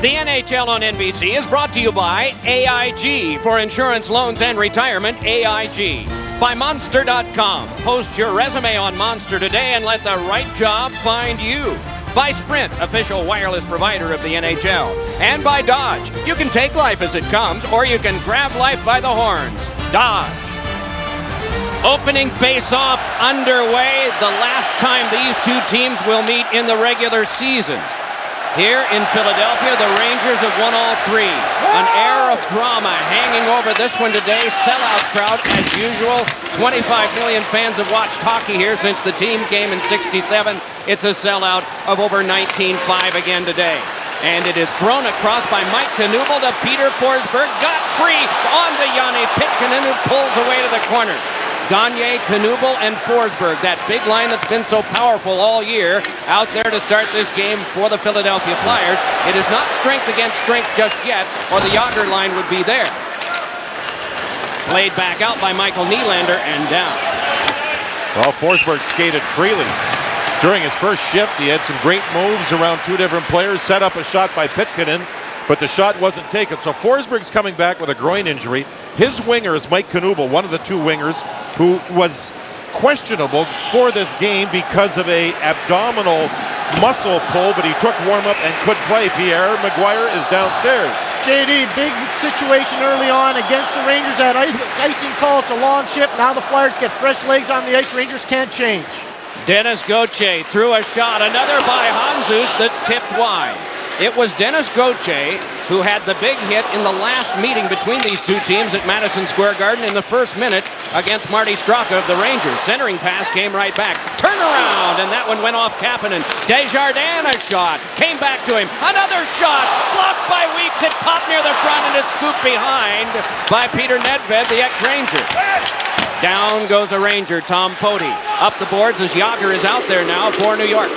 The NHL on NBC is brought to you by AIG. For insurance, loans, and retirement, AIG. By Monster.com. Post your resume on Monster today and let the right job find you. By Sprint, official wireless provider of the NHL. And by Dodge. You can take life as it comes, or you can grab life by the horns. Dodge. Opening face-off underway. The last time these two teams will meet in the regular season. Here in Philadelphia, the Rangers have won all three. An air of drama hanging over this one today. Sellout crowd as usual. 25 million fans have watched hockey here since the team came in '67. It's a sellout of over 19,500 again today. And it is thrown across by Mike Knuble to Peter Forsberg. Got free onto Jani Pitkanen, who pulls away to the corner. Gagne, Knuble, and Forsberg, that big line that's been so powerful all year, out there to start this game for the Philadelphia Flyers. It is not strength against strength just yet, or the Jágr line would be there. Played back out by Michael Nylander and down. Well, Forsberg skated freely. During his first shift, he had some great moves around two different players, set up a shot by Pitkanen, but the shot wasn't taken. So Forsberg's coming back with a groin injury. His winger is Mike Knuble, one of the two wingers, who was questionable for this game because of a abdominal muscle pull, but he took warm-up and could play. Pierre Maguire is downstairs. JD, big situation early on against the Rangers. That icing call, it's a long shift. Now the Flyers get fresh legs on the ice. Rangers can't change. Dennis Gauthier threw a shot, another by Handzus that's tipped wide. It was Dennis Gauthier who had the big hit in the last meeting between these two teams at Madison Square Garden in the first minute against Marty Straka of the Rangers. Centering pass came right back. Turnaround, and that one went off Kapanen. Desjardins a shot. Came back to him. Another shot. Blocked by Weeks. It popped near the front and is scooped behind by Peter Nedved, the ex-Ranger. Down goes a Ranger, Tom Poti. Up the boards as Jágr is out there now for New York.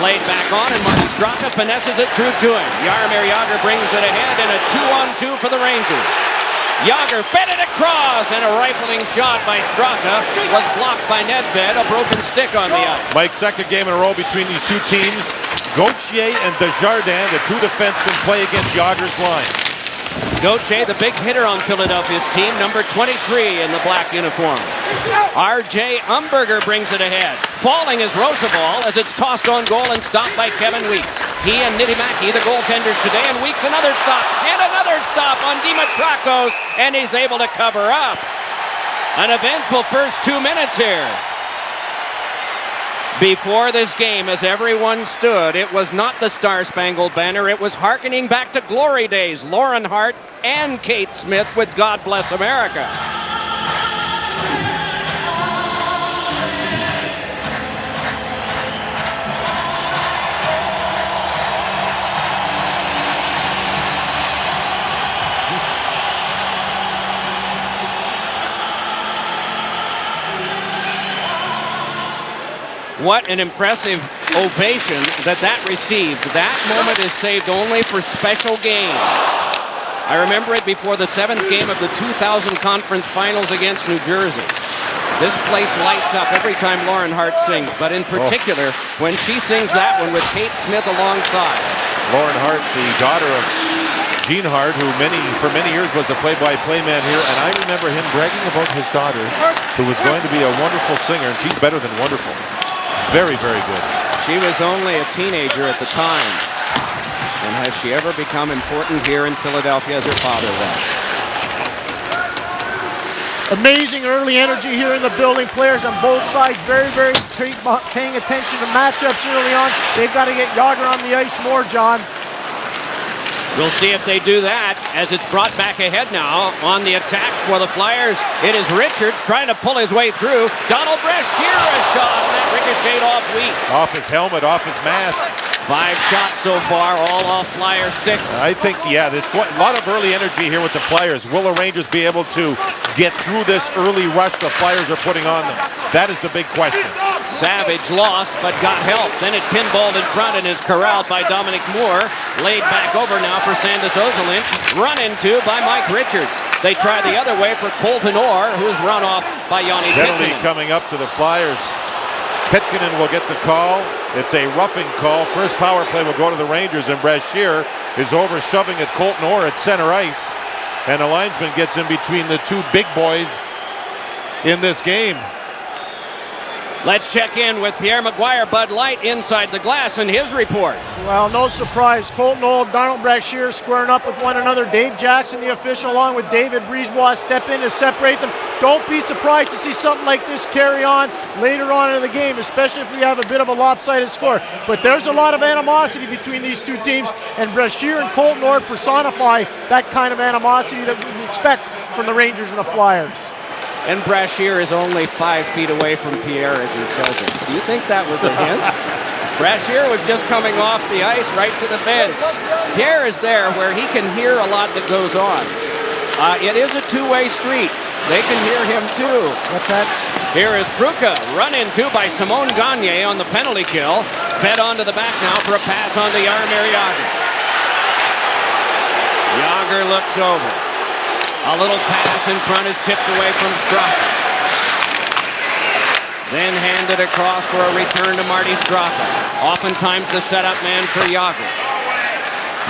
Played back on, and Marty Straka finesses it through to him. Jaromir Jágr brings it ahead, and a 2-on-2 for the Rangers. Jágr fed it across, and a rifling shot by Straka was blocked by Nedved, a broken stick on the ice. Mike's second game in a row between these two teams. Gauthier and Desjardins, the two defensemen, play against Jágr's line. Gauthier, the big hitter on Philadelphia's team, number 23 in the black uniform. R.J. Umberger brings it ahead. Falling is Roosevelt as it's tossed on goal and stopped by Kevin Weeks. He and Niittymaki, the goaltenders today, and Weeks another stop on Dimitrakos, and he's able to cover up. An eventful first 2 minutes here. Before this game, as everyone stood, it was not the Star-Spangled Banner. It was hearkening back to glory days. Lauren Hart and Kate Smith with God Bless America. What an impressive ovation that received. That moment is saved only for special games. I remember it before the 7th game of the 2000 Conference Finals against New Jersey. This place lights up every time Lauren Hart sings, but in particular when she sings that one with Kate Smith alongside. Lauren Hart, the daughter of Gene Hart, who for many years was the play-by-play man here, and I remember him bragging about his daughter, who was going to be a wonderful singer, and she's better than wonderful. Very, very good. She was only a teenager at the time. And has she ever become important here in Philadelphia as her father was? Amazing early energy here in the building. Players on both sides very, very paying attention to matchups early on. They've got to get Jágr on the ice more, John. We'll see if they do that as it's brought back ahead now on the attack for the Flyers. It is Richards trying to pull his way through. Donald Brashear a shot, and that ricocheted off Weeks. Off his helmet, off his mask. 5 shots so far, all off Flyer sticks. I think, yeah, there's a lot of early energy here with the Flyers. Will the Rangers be able to get through this early rush the Flyers are putting on them? That is the big question. Savage lost, but got help. Then it pinballed in front and is corralled by Dominic Moore. Laid back over now for Sandis Ozolinsh. Run into by Mike Richards. They try the other way for Colton Orr, who's run off by Jani Penalty Pitkanen. coming up to the Flyers. Pitkanen will get the call. It's a roughing call. First power play will go to the Rangers, and Brashear is over, shoving at Colton Orr at center ice. And the linesman gets in between the two big boys in this game. Let's check in with Pierre McGuire, Bud Light, inside the glass, and his report. Well, no surprise. Colton Orr, Donald Brashear squaring up with one another. Dave Jackson, the official, along with David Brisebois, step in to separate them. Don't be surprised to see something like this carry on later on in the game, especially if we have a bit of a lopsided score. But there's a lot of animosity between these two teams, and Brashear and Colton Orr personify that kind of animosity that we expect from the Rangers and the Flyers. And Brashear is only 5 feet away from Pierre as he says it. Do you think that was a hint? Brashear was just coming off the ice right to the bench. Pierre is there where he can hear a lot that goes on. It is a two-way street. They can hear him too. What's that? Here is Bruca, run into by Simon Gagne on the penalty kill. Fed onto the back now for a pass on to Jaromir Jagr. Jagr looks over. A little pass in front is tipped away from Straka. Then handed across for a return to Marty Straka. Oftentimes the setup man for Jagr.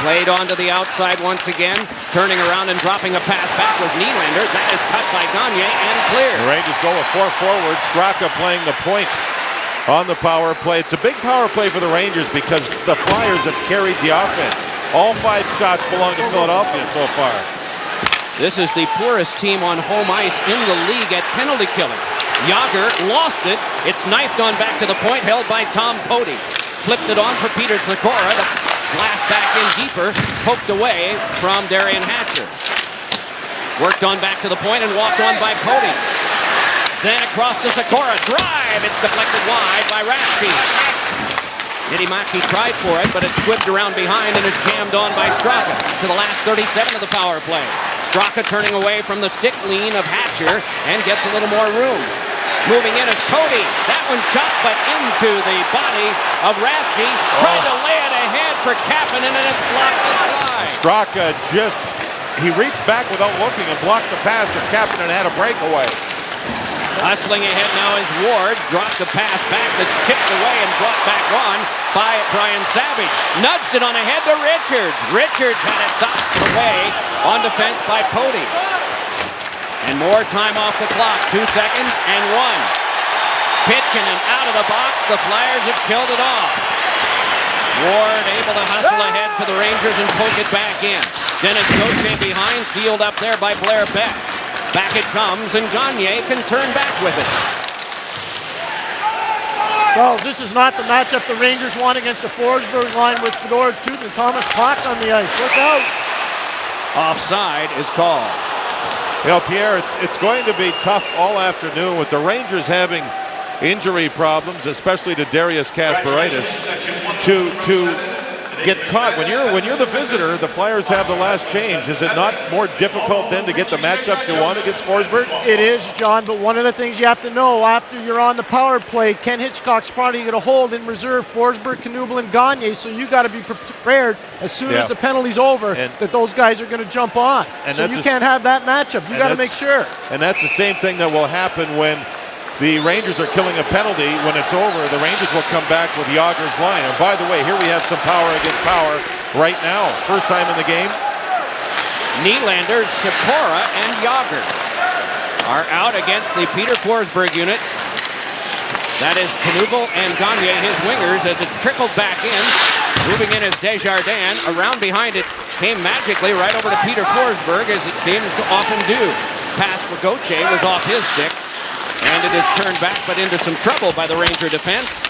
Played onto the outside once again. Turning around and dropping a pass back was Nylander. That is cut by Gagne and cleared. The Rangers go with 4 forwards. Straka playing the point on the power play. It's a big power play for the Rangers because the Flyers have carried the offense. All 5 shots belong to Philadelphia so far. This is the poorest team on home ice in the league at penalty killing. Jagr lost it. It's knifed on back to the point, held by Tom Poti. Flipped it on for Peter Sikora. The blast back in deeper, poked away from Darian Hatcher. Worked on back to the point and walked on by Poti. Then across to Sikora. Drive! It's deflected wide by Ratchi. Niittymaki tried for it, but it squibbed around behind and is jammed on by Straka to the last 37 of the power play. Straka turning away from the stick lean of Hatcher and gets a little more room. Moving in is Poti. That one chopped, but into the body of Ratchi. Tried to lay it ahead for Kapanen, and it's blocked aside. Straka he reached back without looking and blocked the pass, and Kapanen had a breakaway. Hustling ahead now is Ward. Dropped the pass back that's chipped away and brought back on by Brian Savage. Nudged it on ahead to Richards. Richards had it knocked away on defense by Poti. And more time off the clock. 2 seconds and 1. Pitkanen out of the box. The Flyers have killed it off. Ward able to hustle ahead for the Rangers and poke it back in. Dennis Gauthier behind, sealed up there by Blair Betts. Back it comes, and Gagne can turn back with it. Well, this is not the matchup the Rangers want against the Forsberg line with Fedor Tyutin and Thomas Pak on the ice. Look out. Offside is called. You know, Pierre, it's going to be tough all afternoon with the Rangers having injury problems, especially to Darius Kasparaitis, to get caught. When you're the visitor, the Flyers have the last change. Is it not more difficult then to get the matchups you want against Forsberg? It is, John, but one of the things you have to know after you're on the power play, Ken Hitchcock's probably going to hold in reserve Forsberg, Knuble, and Gagne, so you got to be prepared as soon as the penalty's over that those guys are going to jump on. And so you can't have that matchup. You got to make sure. And that's the same thing that will happen when the Rangers are killing a penalty. When it's over, the Rangers will come back with Jagr's line. And by the way, here we have some power against power right now. First time in the game. Nylander, Sikora, and Jagr are out against the Peter Forsberg unit. That is Knuble and Gagne, his wingers, as it's trickled back in. Moving in is Desjardins. Around behind it came magically right over to Peter Forsberg, as it seems to often do. Pass for Gauthier was off his stick. And it is turned back, but into some trouble by the Ranger defense.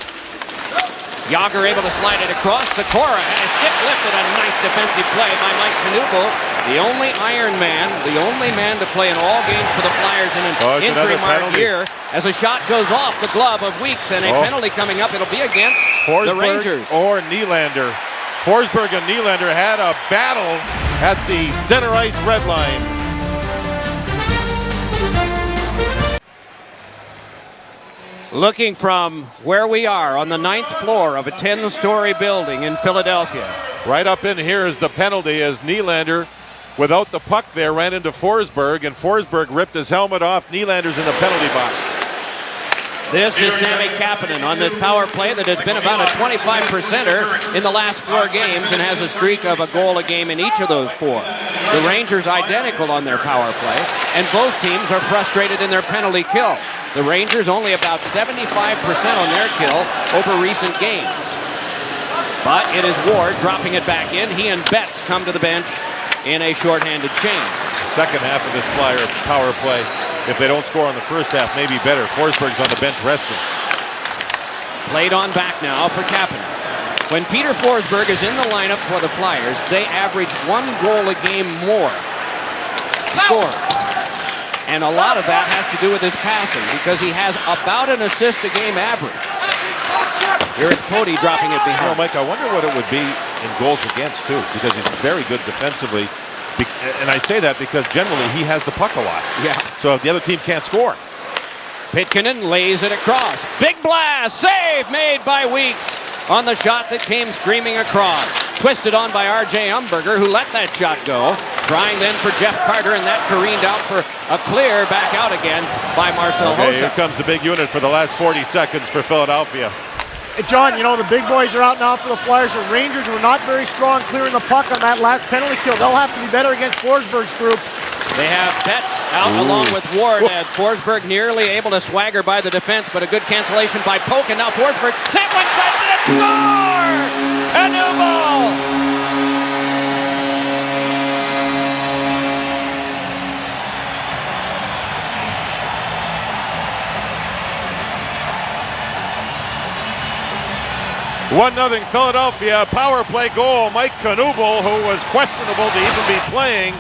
Jagr able to slide it across. Sikora had a stick lifted. A nice defensive play by Mike Knuble. The only Iron Man, the only man to play in all games for the Flyers in an injury-marked year. As a shot goes off the glove of Weeks, and a penalty coming up. It'll be against Forsberg the Rangers. Or Nylander. Forsberg and Nylander had a battle at the center ice red line. Looking from where we are on the 9th floor of a 10-story building in Philadelphia. Right up in here is the penalty as Nylander, without the puck there, ran into Forsberg, and Forsberg ripped his helmet off. Nylander's in the penalty box. This is Sami Kapanen on this power play that has been about a 25%er in the last 4 games and has a streak of a goal a game in each of those 4. The Rangers identical on their power play, and both teams are frustrated in their penalty kill. The Rangers only about 75% on their kill over recent games. But it is Ward dropping it back in. He and Betts come to the bench in a shorthanded change. Second half of this Flyer power play, if they don't score on the first half, maybe better. Forsberg's on the bench resting. Played on back now for Kapanen. When Peter Forsberg is in the lineup for the Flyers, they average 1 goal a game more scored. And a lot of that has to do with his passing because he has about an assist a game average. Here it's Cody dropping it behind. Mike, I wonder what it would be in goals against, too, because he's very good defensively. And I say that because generally he has the puck a lot. Yeah. So if the other team can't score. Pitkanen lays it across. Big blast! Save made by Weeks on the shot that came screaming across. Twisted on by R.J. Umberger, who let that shot go. Trying then for Jeff Carter, and that careened out for a clear back out again by Marcel Hossa. Here comes the big unit for the last 40 seconds for Philadelphia. Hey, John, you know, the big boys are out now for the Flyers. The Rangers were not very strong clearing the puck on that last penalty kill. They'll have to be better against Forsberg's group. They have Betts out along with Ward, and Forsberg nearly able to swagger by the defense, but a good cancellation by Polk, and now Forsberg sent one side and score! Knuble! One 0 Philadelphia, power play goal. Mike Knuble, who was questionable to even be playing.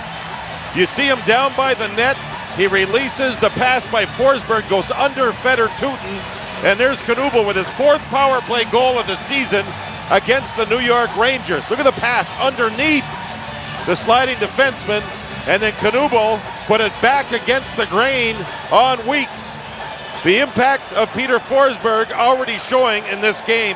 You see him down by the net. He releases the pass by Forsberg, goes under Feder Tootin, and there's Knuble with his 4th power play goal of the season against the New York Rangers. Look at the pass underneath the sliding defenseman, and then Knuble put it back against the grain on Weeks. The impact of Peter Forsberg already showing in this game.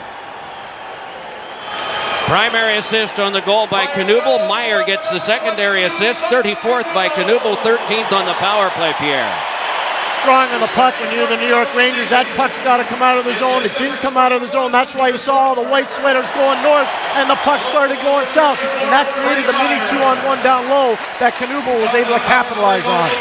Primary assist on the goal by Knuble. Meyer gets the secondary assist. 34th by Knuble, 13th on the power play, Pierre. Strong on the puck when you're the New York Rangers. That puck's got to come out of the zone. It didn't come out of the zone. That's why you saw all the white sweaters going north and the puck started going south. And that created the mini 2-on-1 down low that Knuble was able to capitalize on.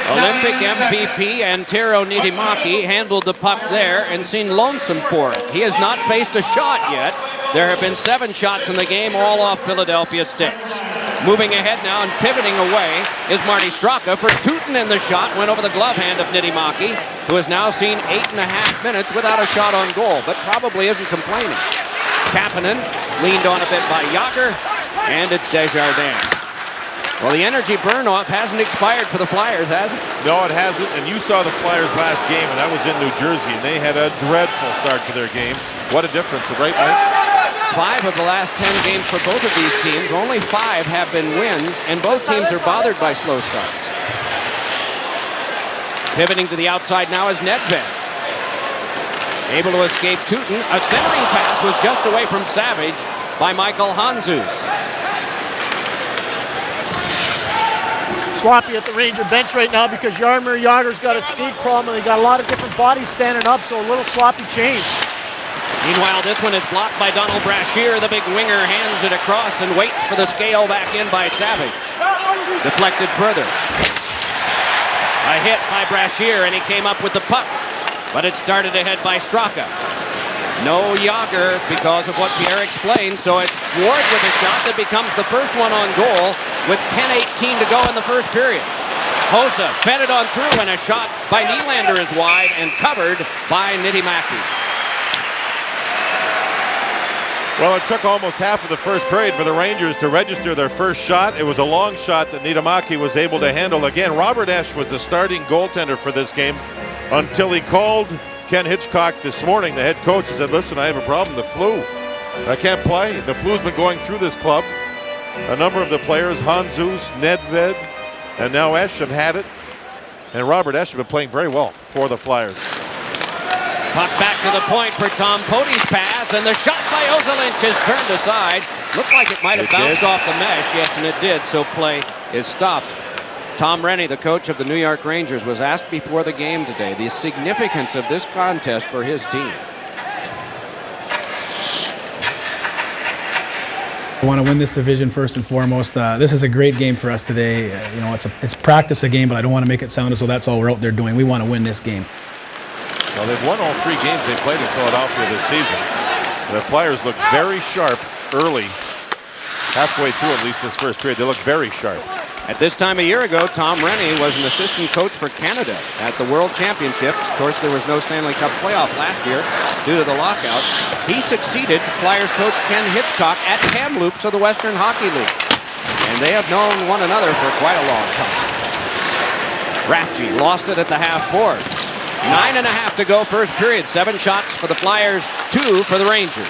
Olympic MVP Antero Niittymaki handled the puck there and seemed lonesome for it. He has not faced a shot yet. There have been 7 shots in the game, all off Philadelphia sticks. Moving ahead now and pivoting away is Marty Straka for Tootin, and the shot went over the glove hand of Niittymaki, who has now seen 8.5 minutes without a shot on goal, but probably isn't complaining. Kapanen leaned on a bit by Jagr, and it's Desjardins. Well, the energy burn-off hasn't expired for the Flyers, has it? No, it hasn't, and you saw the Flyers last game, and that was in New Jersey, and they had a dreadful start to their game. What a difference, right, Mike? 5 of the last 10 games for both of these teams. Only 5 have been wins, and both teams are bothered by slow starts. Pivoting to the outside now is Nedved. Able to escape Tootin. A centering pass was just away from Savage by Michael Handzus. Sloppy at the Ranger bench right now because Jaromir Jagr's got a skate problem and they got a lot of different bodies standing up, so a little sloppy change. Meanwhile, this one is blocked by Donald Brashear. The big winger hands it across and waits for the scale back in by Savage. Deflected further. A hit by Brashear, and he came up with the puck, but it started ahead by Straka. No Jagr because of what Pierre explained, so it's Ward with a shot that becomes the first one on goal with 10:18 to go in the first period. Hossa fed it on through, and a shot by Nylander is wide and covered by Niittymaki. Well, it took almost half of the first period for the Rangers to register their first shot. It was a long shot that Niittymaki was able to handle. Again, Robert Esche was the starting goaltender for this game until he called Ken Hitchcock this morning, the head coach, and said, listen, I have a problem, the flu. I can't play. The flu's been going through this club. A number of the players, Handzus, Nedved, and now Esche have had it. And Robert Esche has been playing very well for the Flyers. Puck back to the point for Tom Pody's pass, and the shot by Ozolinsh is turned aside. Looked like it might have bounced off the mesh. Yes, and it did, so play is stopped. Tom Renney, the coach of the New York Rangers, was asked before the game today the significance of this contest for his team. I want to win this division first and foremost. This is a great game for us today. You know, it's practice a game, but I don't want to make it sound as though that's all we're out there doing. We want to win this game. Well, they've won all 3 games they played in Philadelphia this season. The Flyers look very sharp early, halfway through at least this first period. They look very sharp. At this time a year ago, Tom Renney was an assistant coach for Canada at the World Championships. Of course, there was no Stanley Cup playoff last year due to the lockout. He succeeded Flyers coach Ken Hitchcock at Kamloops of the Western Hockey League. And they have known one another for quite a long time. Rathje lost it at the half boards. 9.5 to go first period. 7 shots for the Flyers, 2 for the Rangers.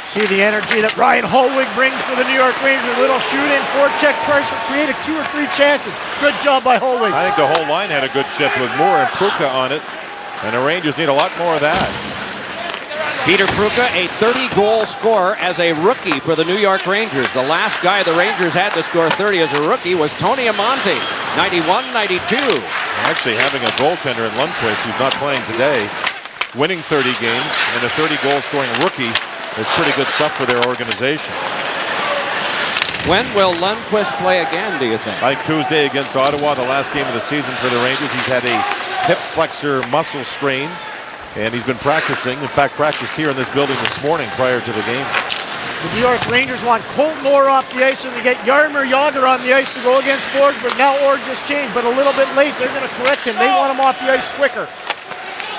See the energy that Ryan Holwig brings for the New York Rangers. Little shoot-in, forecheck pressure, created 2 or 3 chances. Good job by Holwig. I think the whole line had a good shift with Moore and Pruka on it, and the Rangers need a lot more of that. Peter Pruka, a 30-goal scorer as a rookie for the New York Rangers. The last guy the Rangers had to score 30 as a rookie was Tony Amonte, 91-92. Actually having a goaltender in Lundqvist who's not playing today, winning 30 games, and a 30-goal scoring rookie is pretty good stuff for their organization. When will Lundqvist play again, do you think? I think Tuesday against Ottawa, the last game of the season for the Rangers. He's had a hip flexor muscle strain, and he's been practicing. In fact, practiced here in this building this morning prior to the game. The New York Rangers want Colton Orr off the ice, and they get Jaromir Jagr on the ice to go against Forsberg. Now Orr just changed, but a little bit late. They're going to correct him. They want him off the ice quicker.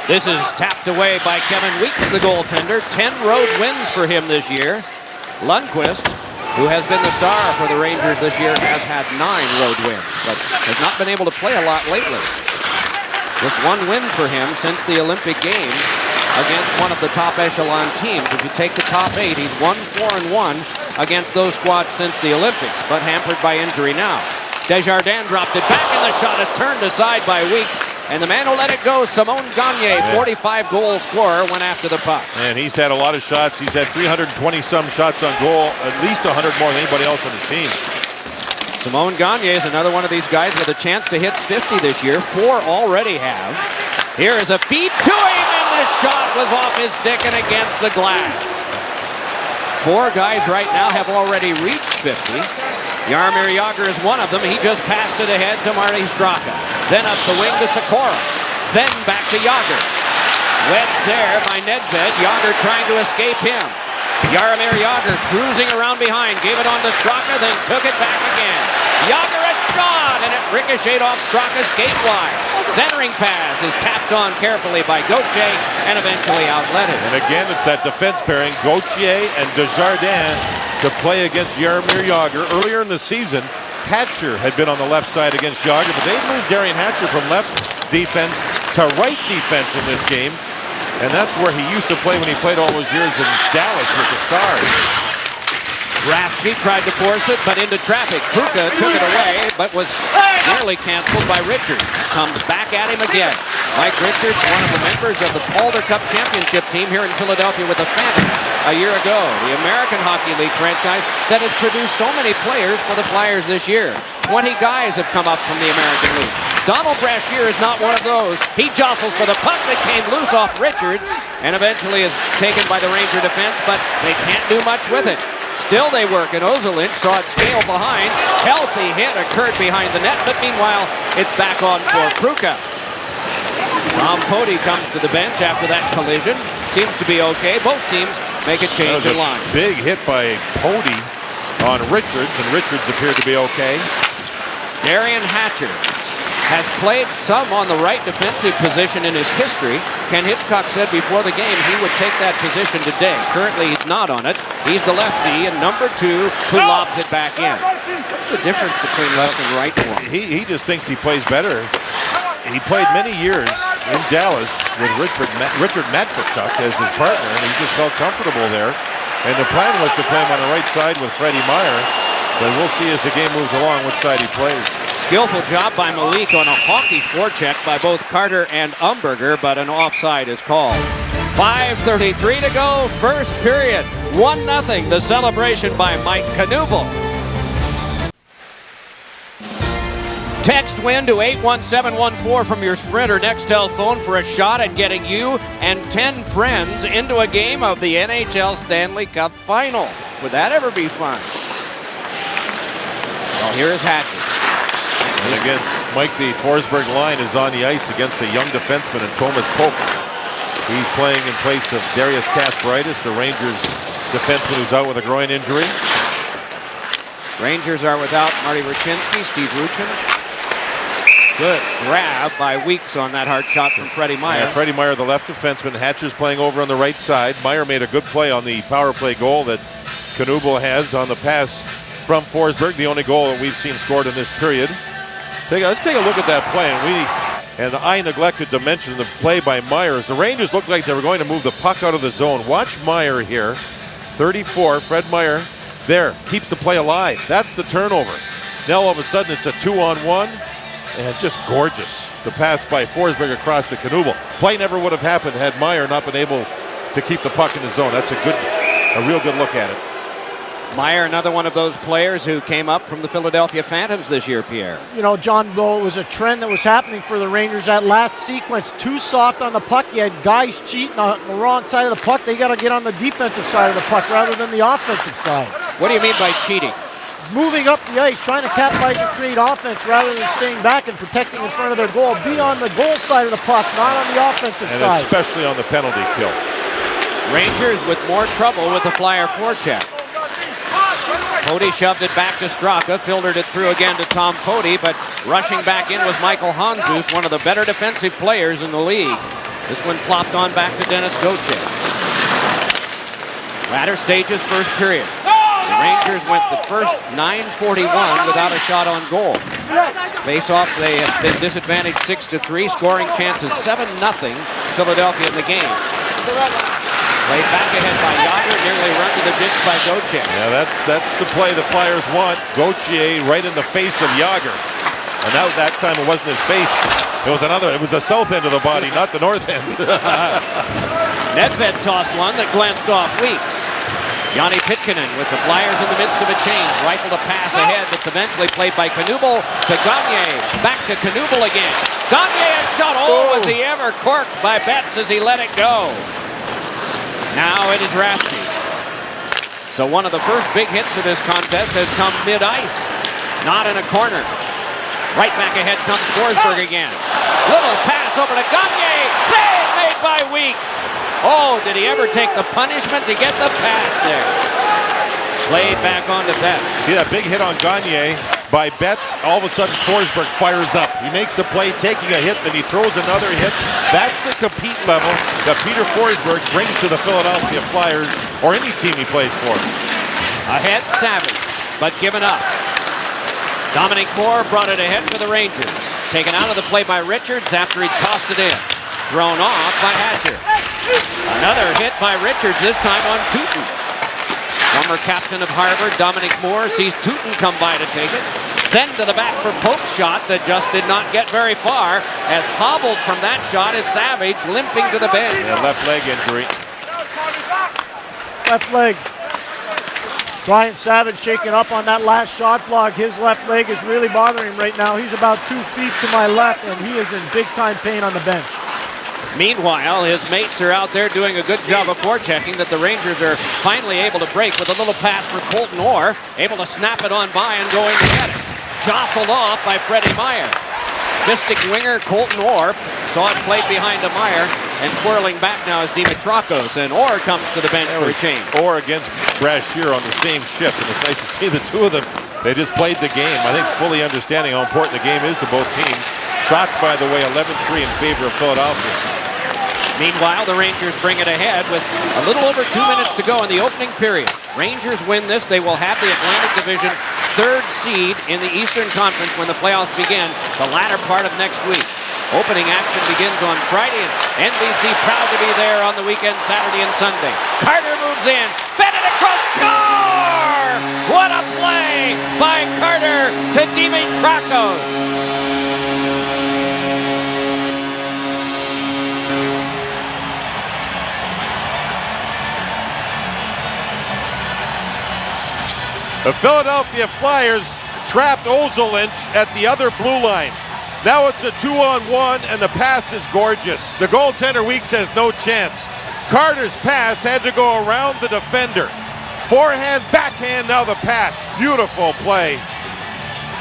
This is tapped away by Kevin Weeks, the goaltender. 10 road wins for him this year. Lundqvist, who has been the star for the Rangers this year, has had 9 road wins, but has not been able to play a lot lately. Just 1 win for him since the Olympic Games against one of the top echelon teams. If you take the top 8, he's 1-4-1 against those squads since the Olympics, but hampered by injury now. Desjardins dropped it back, and the shot is turned aside by Weeks. And the man who let it go, Simon Gagne, 45-goal scorer, went after the puck. And he's had a lot of shots. He's had 320-some shots on goal, at least 100 more than anybody else on the team. Simon Gagne is another one of these guys with a chance to hit 50 this year. 4 already have. Here is a feed to him, and the shot was off his stick and against the glass. 4 guys right now have already reached 50. Jaromir Jagr is one of them. He just passed it ahead to Marty Straka. Then up the wing to Sikora. Then back to Jagr. Wedged there by Nedved. Jagr trying to escape him. Jaromir Jagr cruising around behind. Gave it on to Straka, then took it back again. Jagr a shot, and it ricocheted off Straka's skate wide. Centering pass is tapped on carefully by Gauthier and eventually outletted. And again, it's that defense pairing, Gauthier and Desjardins, to play against Jaromir Jagr. Earlier in the season, Hatcher had been on the left side against Jagr, but they've moved Darian Hatcher from left defense to right defense in this game. And that's where he used to play when he played all those years in Dallas with the Stars. Rathje tried to force it, but into traffic. Pruka took it away, but was nearly canceled by Richards. Comes back at him again. Mike Richards, one of the members of the Calder Cup Championship team here in Philadelphia with the Phantoms a year ago. The American Hockey League franchise that has produced so many players for the Flyers this year. 20 guys have come up from the American League. Donald Brashear is not one of those. He jostles for the puck that came loose off Richards and eventually is taken by the Ranger defense, but they can't do much with it. Still they work, and Ozolinsh saw it scale behind. Healthy hit occurred behind the net, but meanwhile, it's back on for Pruka. Tom Poti comes to the bench after that collision. Seems to be okay. Both teams make a change in line. Big hit by Poti on Richards, and Richards appeared to be okay. Darian Hatcher has played some on the right defensive position in his history. Ken Hitchcock said before the game he would take that position today. Currently he's not on it. He's the lefty and number 2 who lobs it back in. What's the difference between left and right for him? He just thinks he plays better. He played many years in Dallas with Richard Matvichuk as his partner, and he just felt comfortable there. And the plan was to play him on the right side with Freddie Meyer, but we'll see as the game moves along which side he plays. Skillful job by Malik on a Hawkey's forecheck by both Carter and Umberger, but an offside is called. 5:33 to go, first period. 1-0, the celebration by Mike Knuble. Text WIN to 81714 from your Sprint or Nextel phone for a shot at getting you and 10 friends into a game of the NHL Stanley Cup Final. Would that ever be fun? Well, here is Hatcher. And again, Mike, the Forsberg line is on the ice against a young defenseman in Thomas Polk. He's playing in place of Darius Kasparaitis, the Rangers defenseman who's out with a groin injury. Rangers are without Marty Ruchinski, Steve Ruchin. Good grab by Weeks on that hard shot from Freddie Meyer. Yeah, Freddie Meyer, the left defenseman. Hatcher's playing over on the right side. Meyer made a good play on the power play goal that Knuble has on the pass from Forsberg, the only goal that we've seen scored in this period. Let's take a look at that play. And I neglected to mention the play by Meyer. The Rangers looked like they were going to move the puck out of the zone. Watch Meyer here. 34, Fred Meyer. There, keeps the play alive. That's the turnover. Now all of a sudden it's a 2-on-1. And just gorgeous. The pass by Forsberg across to Knuble. Play never would have happened had Meyer not been able to keep the puck in the zone. That's a real good look at it. Meyer, another one of those players who came up from the Philadelphia Phantoms this year, Pierre. You know, John, though, it was a trend that was happening for the Rangers. That last sequence, too soft on the puck. You had guys cheating on the wrong side of the puck. They got to get on the defensive side of the puck rather than the offensive side. What do you mean by cheating? Moving up the ice, trying to capitalize and create offense rather than staying back and protecting in front of their goal. Be on the goal side of the puck, not on the offensive side. And especially on the penalty kill. Rangers with more trouble with the Flyer forecheck. Pody shoved it back to Straka, filtered it through again to Tom Pody, but rushing back in was Michael Handzus, one of the better defensive players in the league. This one plopped on back to Dennis Gauthier. Latter stages, first period. The Rangers went the first 9:41 without a shot on goal. Face-offs, they have been disadvantaged 6-3, scoring chances 7-0 Philadelphia in the game. Played back ahead by Yager, nearly run to the ditch by Gauthier. Yeah, that's the play the Flyers want. Gauthier right in the face of Yager. And now that time it wasn't his face. It was the south end of the body, not the north end. Nedved tossed one that glanced off Weeks. Jani Pitkanen with the Flyers in the midst of a change. Rifled a pass ahead that's eventually played by Knuble to Gagne. Back to Knuble again. Gagne has shot. Oh, was he ever corked by Betts as he let it go. Now it is Rathjes. So one of the first big hits of this contest has come mid-ice. Not in a corner. Right back ahead comes Forsberg again. Little pass over to Gagne. Save made by Weeks. Oh, did he ever take the punishment to get the pass there? Played back on to Betts. See that big hit on Gagne by Betts? All of a sudden Forsberg fires up. He makes a play taking a hit, then he throws another hit. That's the compete level that Peter Forsberg brings to the Philadelphia Flyers or any team he plays for. Ahead Savage, but given up. Dominic Moore brought it ahead for the Rangers. Taken out of the play by Richards after he tossed it in. Thrown off by Hatcher. Another hit by Richards, this time on Tooten. Former captain of Harvard, Dominic Moore, sees Tooten come by to take it. Then to the back for Polk's shot that just did not get very far. As hobbled from that shot is Savage, limping to the bench. Yeah, left leg injury. Left leg. Brian Savage shaking up on that last shot block. His left leg is really bothering him right now. He's about 2 feet to my left, and he is in big-time pain on the bench. Meanwhile, his mates are out there doing a good job of forechecking that the Rangers are finally able to break with a little pass for Colton Orr, able to snap it on by and going to get it. Jostled off by Freddie Meyer. Mystic winger Colton Orr saw it played behind to Meyer, and twirling back now is Dimitrakos, and Orr comes to the bench for a change. Orr against Brashear on the same shift, and it's nice to see the two of them. They just played the game, I think fully understanding how important the game is to both teams. Shots, by the way, 11-3 in favor of Philadelphia. Meanwhile, the Rangers bring it ahead with a little over 2 minutes to go in the opening period. Rangers win this, they will have the Atlantic Division third seed in the Eastern Conference when the playoffs begin the latter part of next week. Opening action begins on Friday, and NBC proud to be there on the weekend, Saturday and Sunday. Carter moves in, fed it across, score! What a play by Carter to Dimitrakos. The Philadelphia Flyers trapped Ozolinch at the other blue line. Now it's a 2-on-1, and the pass is gorgeous. The goaltender Weeks has no chance. Carter's pass had to go around the defender. Forehand, backhand, now the pass. Beautiful play.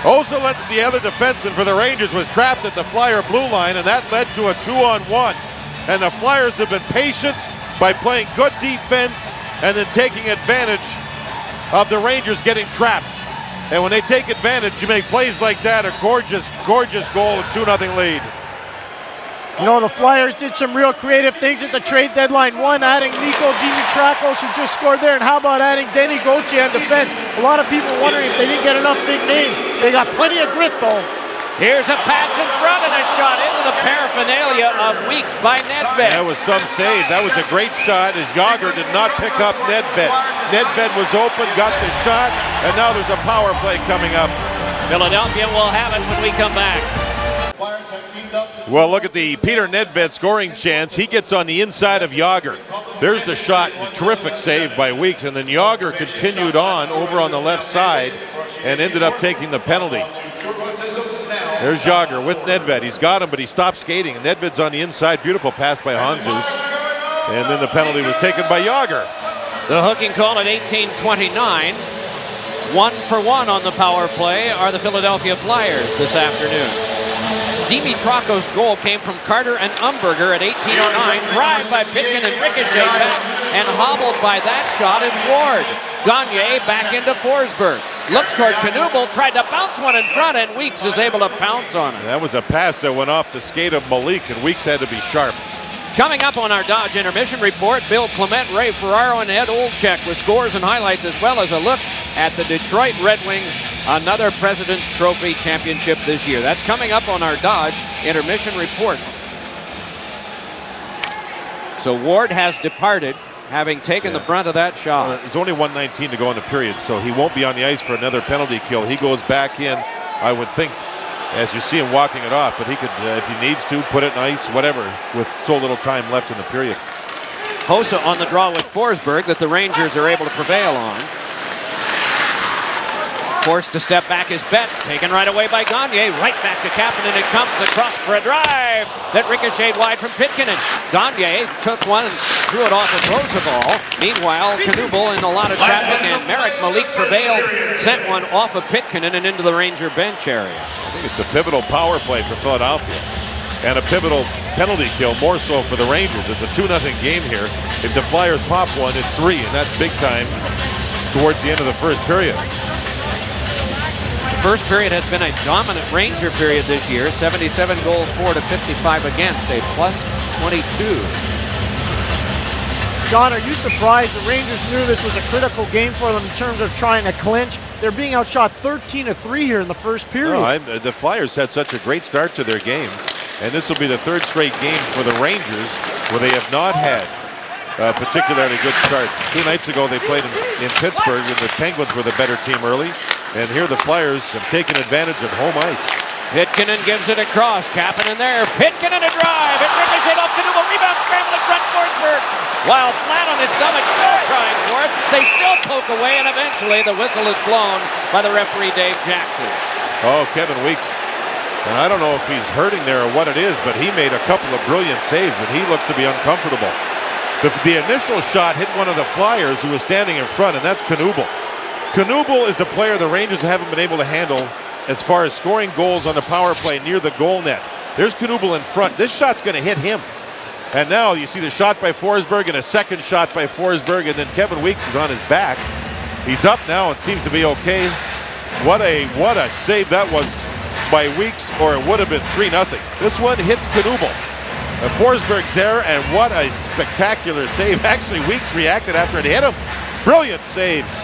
Ozolinch, the other defenseman for the Rangers, was trapped at the Flyer blue line, and that led to a 2-on-1. And the Flyers have been patient by playing good defense and then taking advantage of the Rangers getting trapped. And when they take advantage, you make plays like that, a gorgeous, gorgeous goal, a 2-0 lead. You know, the Flyers did some real creative things at the trade deadline. One, adding Nico Dimitrakos, who just scored there, and how about adding Denny Gauthier on defense? A lot of people wondering if they didn't get enough big names. They got plenty of grit, though. Here's a pass in front and a shot into the paraphernalia of Weeks by Nedved. That was some save. That was a great shot as Jágr did not pick up Nedved. Nedved was open, got the shot, and now there's a power play coming up. Philadelphia will have it when we come back. Well, look at the Peter Nedved scoring chance. He gets on the inside of Jágr. There's the shot, a terrific save by Weeks, and then Jágr continued on over on the left side and ended up taking the penalty. There's Jágr with Nedved. He's got him, but he stopped skating. And Nedved's on the inside. Beautiful pass by Handzus. And then the penalty was taken by Jágr. The hooking call at 18:29. 1-for-1 on the power play are the Philadelphia Flyers this afternoon. Dimitrakos' goal came from Carter and Umberger at 18:09. Drive by Pitkin and ricochet back, and hobbled by that shot is Ward. Gagne back into Forsberg. Looks toward Knuble, tried to bounce one in front, and Weeks is able to pounce on it. That was a pass that went off the skate of Malik, and Weeks had to be sharp. Coming up on our Dodge Intermission Report, Bill Clement, Ray Ferraro, and Ed Olczyk with scores and highlights, as well as a look at the Detroit Red Wings, another President's Trophy championship this year. That's coming up on our Dodge Intermission Report. So Ward has departed, having taken the brunt of that shot. There's only 1:19 to go in the period, so he won't be on the ice for another penalty kill. He goes back in, I would think, as you see him walking it off, but he could, if he needs to, put it in ice, whatever, with so little time left in the period. Hossa on the draw with Forsberg that the Rangers are able to prevail on. Forced to step back is Betts, taken right away by Gagne, right back to Kapanen, and it comes across for a drive that ricocheted wide from Pitkanen. Gagne took one and threw it off of Roosevelt. Meanwhile, Knuble in a lot of traffic, and Marek Malik prevailed, sent one off of Pitkanen and into the Ranger bench area. I think it's a pivotal power play for Philadelphia, and a pivotal penalty kill, more so for the Rangers. It's a 2-0 game here. If the Flyers pop one, it's 3, and that's big time towards the end of the first period. First period has been a dominant Ranger period this year. 77 goals for to 55 against, a +22. John, are you surprised the Rangers knew this was a critical game for them in terms of trying to clinch? They're being outshot 13-3 here in the first period. No, the Flyers had such a great start to their game, and this will be the third straight game for the Rangers where they have not had a particularly good start. 2 nights ago they played in Pittsburgh, and the Penguins were the better team early. And here the Flyers have taken advantage of home ice. Pitkanen gives it across. Kapanen there. Pitkanen a drive. It ricocheted off Knuble. Rebound scramble in front. Forsberg, while flat on his stomach, still trying for it. They still poke away, and eventually the whistle is blown by the referee, Dave Jackson. Oh, Kevin Weeks. And I don't know if he's hurting there or what it is, but he made a couple of brilliant saves, and he looks to be uncomfortable. The initial shot hit one of the Flyers who was standing in front, and that's Knuble. Knuble is a player the Rangers haven't been able to handle as far as scoring goals on the power play near the goal net. There's Knuble in front. This shot's going to hit him. And now you see the shot by Forsberg and a second shot by Forsberg, and then Kevin Weeks is on his back. He's up now and seems to be okay. What a save that was by Weeks, or it would have been 3-0. This one hits Knuble. Forsberg's there, and what a spectacular save. Actually, Weeks reacted after it hit him. Brilliant saves.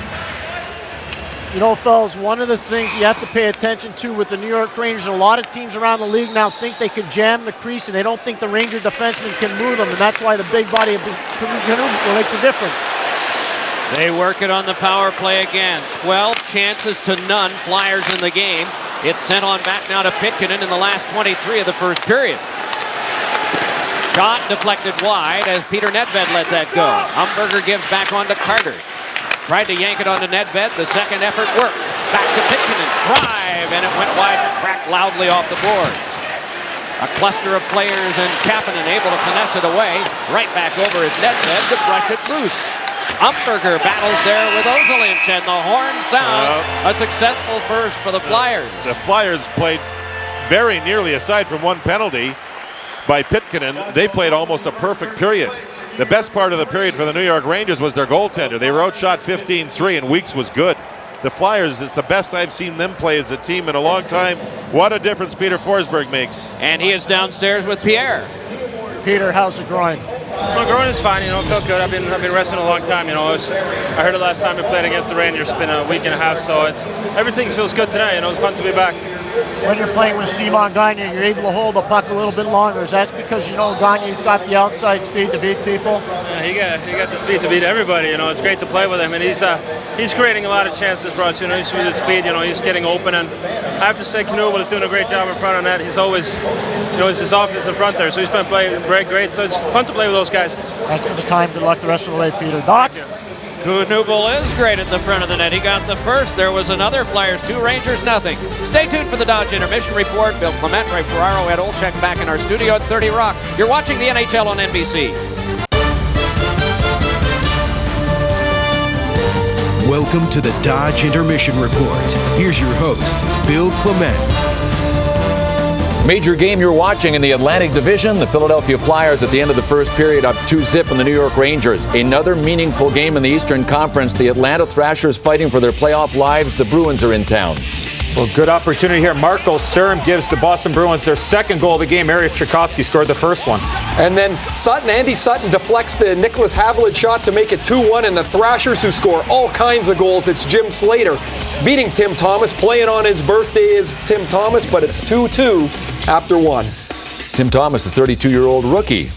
You know, fellas, one of the things you have to pay attention to with the New York Rangers, a lot of teams around the league now think they can jam the crease, and they don't think the Ranger defenseman can move them, and that's why the big body of Knuble makes a difference. They work it on the power play again. 12 chances to none. Flyers in the game. It's sent on back now to Pitkanen in the last 23 of the first period. Shot deflected wide as Peter Nedved let that go. Umberger gives back on to Carter. Tried to yank it onto Nedved. The second effort worked. Back to Pitkanen. Drive, and it went wide and cracked loudly off the boards. A cluster of players and Kapanen able to finesse it away. Right back over is Nedved to brush it loose. Umberger battles there with Ozolinsh, and the horn sounds. A successful first for the Flyers. The Flyers played very nearly, aside from one penalty by Pitkanen, they played almost a perfect period. The best part of the period for the New York Rangers was their goaltender. They were outshot 15-3, and Weeks was good. The Flyers, it's the best I've seen them play as a team in a long time. What a difference Peter Forsberg makes. And he is downstairs with Pierre. Peter, how's the groin? My groin is fine, felt good. I've been wrestling a long time, I heard it last time we played against the Rangers. It's been a week and a half, so everything feels good today, it's fun to be back. When you're playing with Simon Gagne, you're able to hold the puck a little bit longer. Is that because Gagne's got the outside speed to beat people? Yeah, he got the speed to beat everybody. It's great to play with him, and he's creating a lot of chances for us. He's with his speed. He's getting open, and I have to say, Knuble is doing a great job in front of net. He's always, it's his office in front there, so he's been playing great. So it's fun to play with those guys. Thanks for the time. Good luck the rest of the way, Peter. Doc. Knuble is great at the front of the net. He got the first. There was another. Flyers 2, Rangers nothing. Stay tuned for the Dodge Intermission Report. Bill Clement, Ray Ferraro, Ed Olczyk back in our studio at 30 Rock. You're watching the NHL on NBC. Welcome to the Dodge Intermission Report. Here's your host, Bill Clement. Major game you're watching in the Atlantic Division. The Philadelphia Flyers at the end of the first period up 2-0 on the New York Rangers. Another meaningful game in the Eastern Conference. The Atlanta Thrashers fighting for their playoff lives. The Bruins are in town. Well, good opportunity here. Marco Sturm gives the Boston Bruins their second goal of the game. Mariusz Tchaikovsky scored the first one. And then Andy Sutton deflects the Nicholas Havilland shot to make it 2-1, and the Thrashers, who score all kinds of goals, it's Jim Slater beating Tim Thomas. Playing on his birthday is Tim Thomas, but it's 2-2 after one. Tim Thomas, a 32-year-old rookie.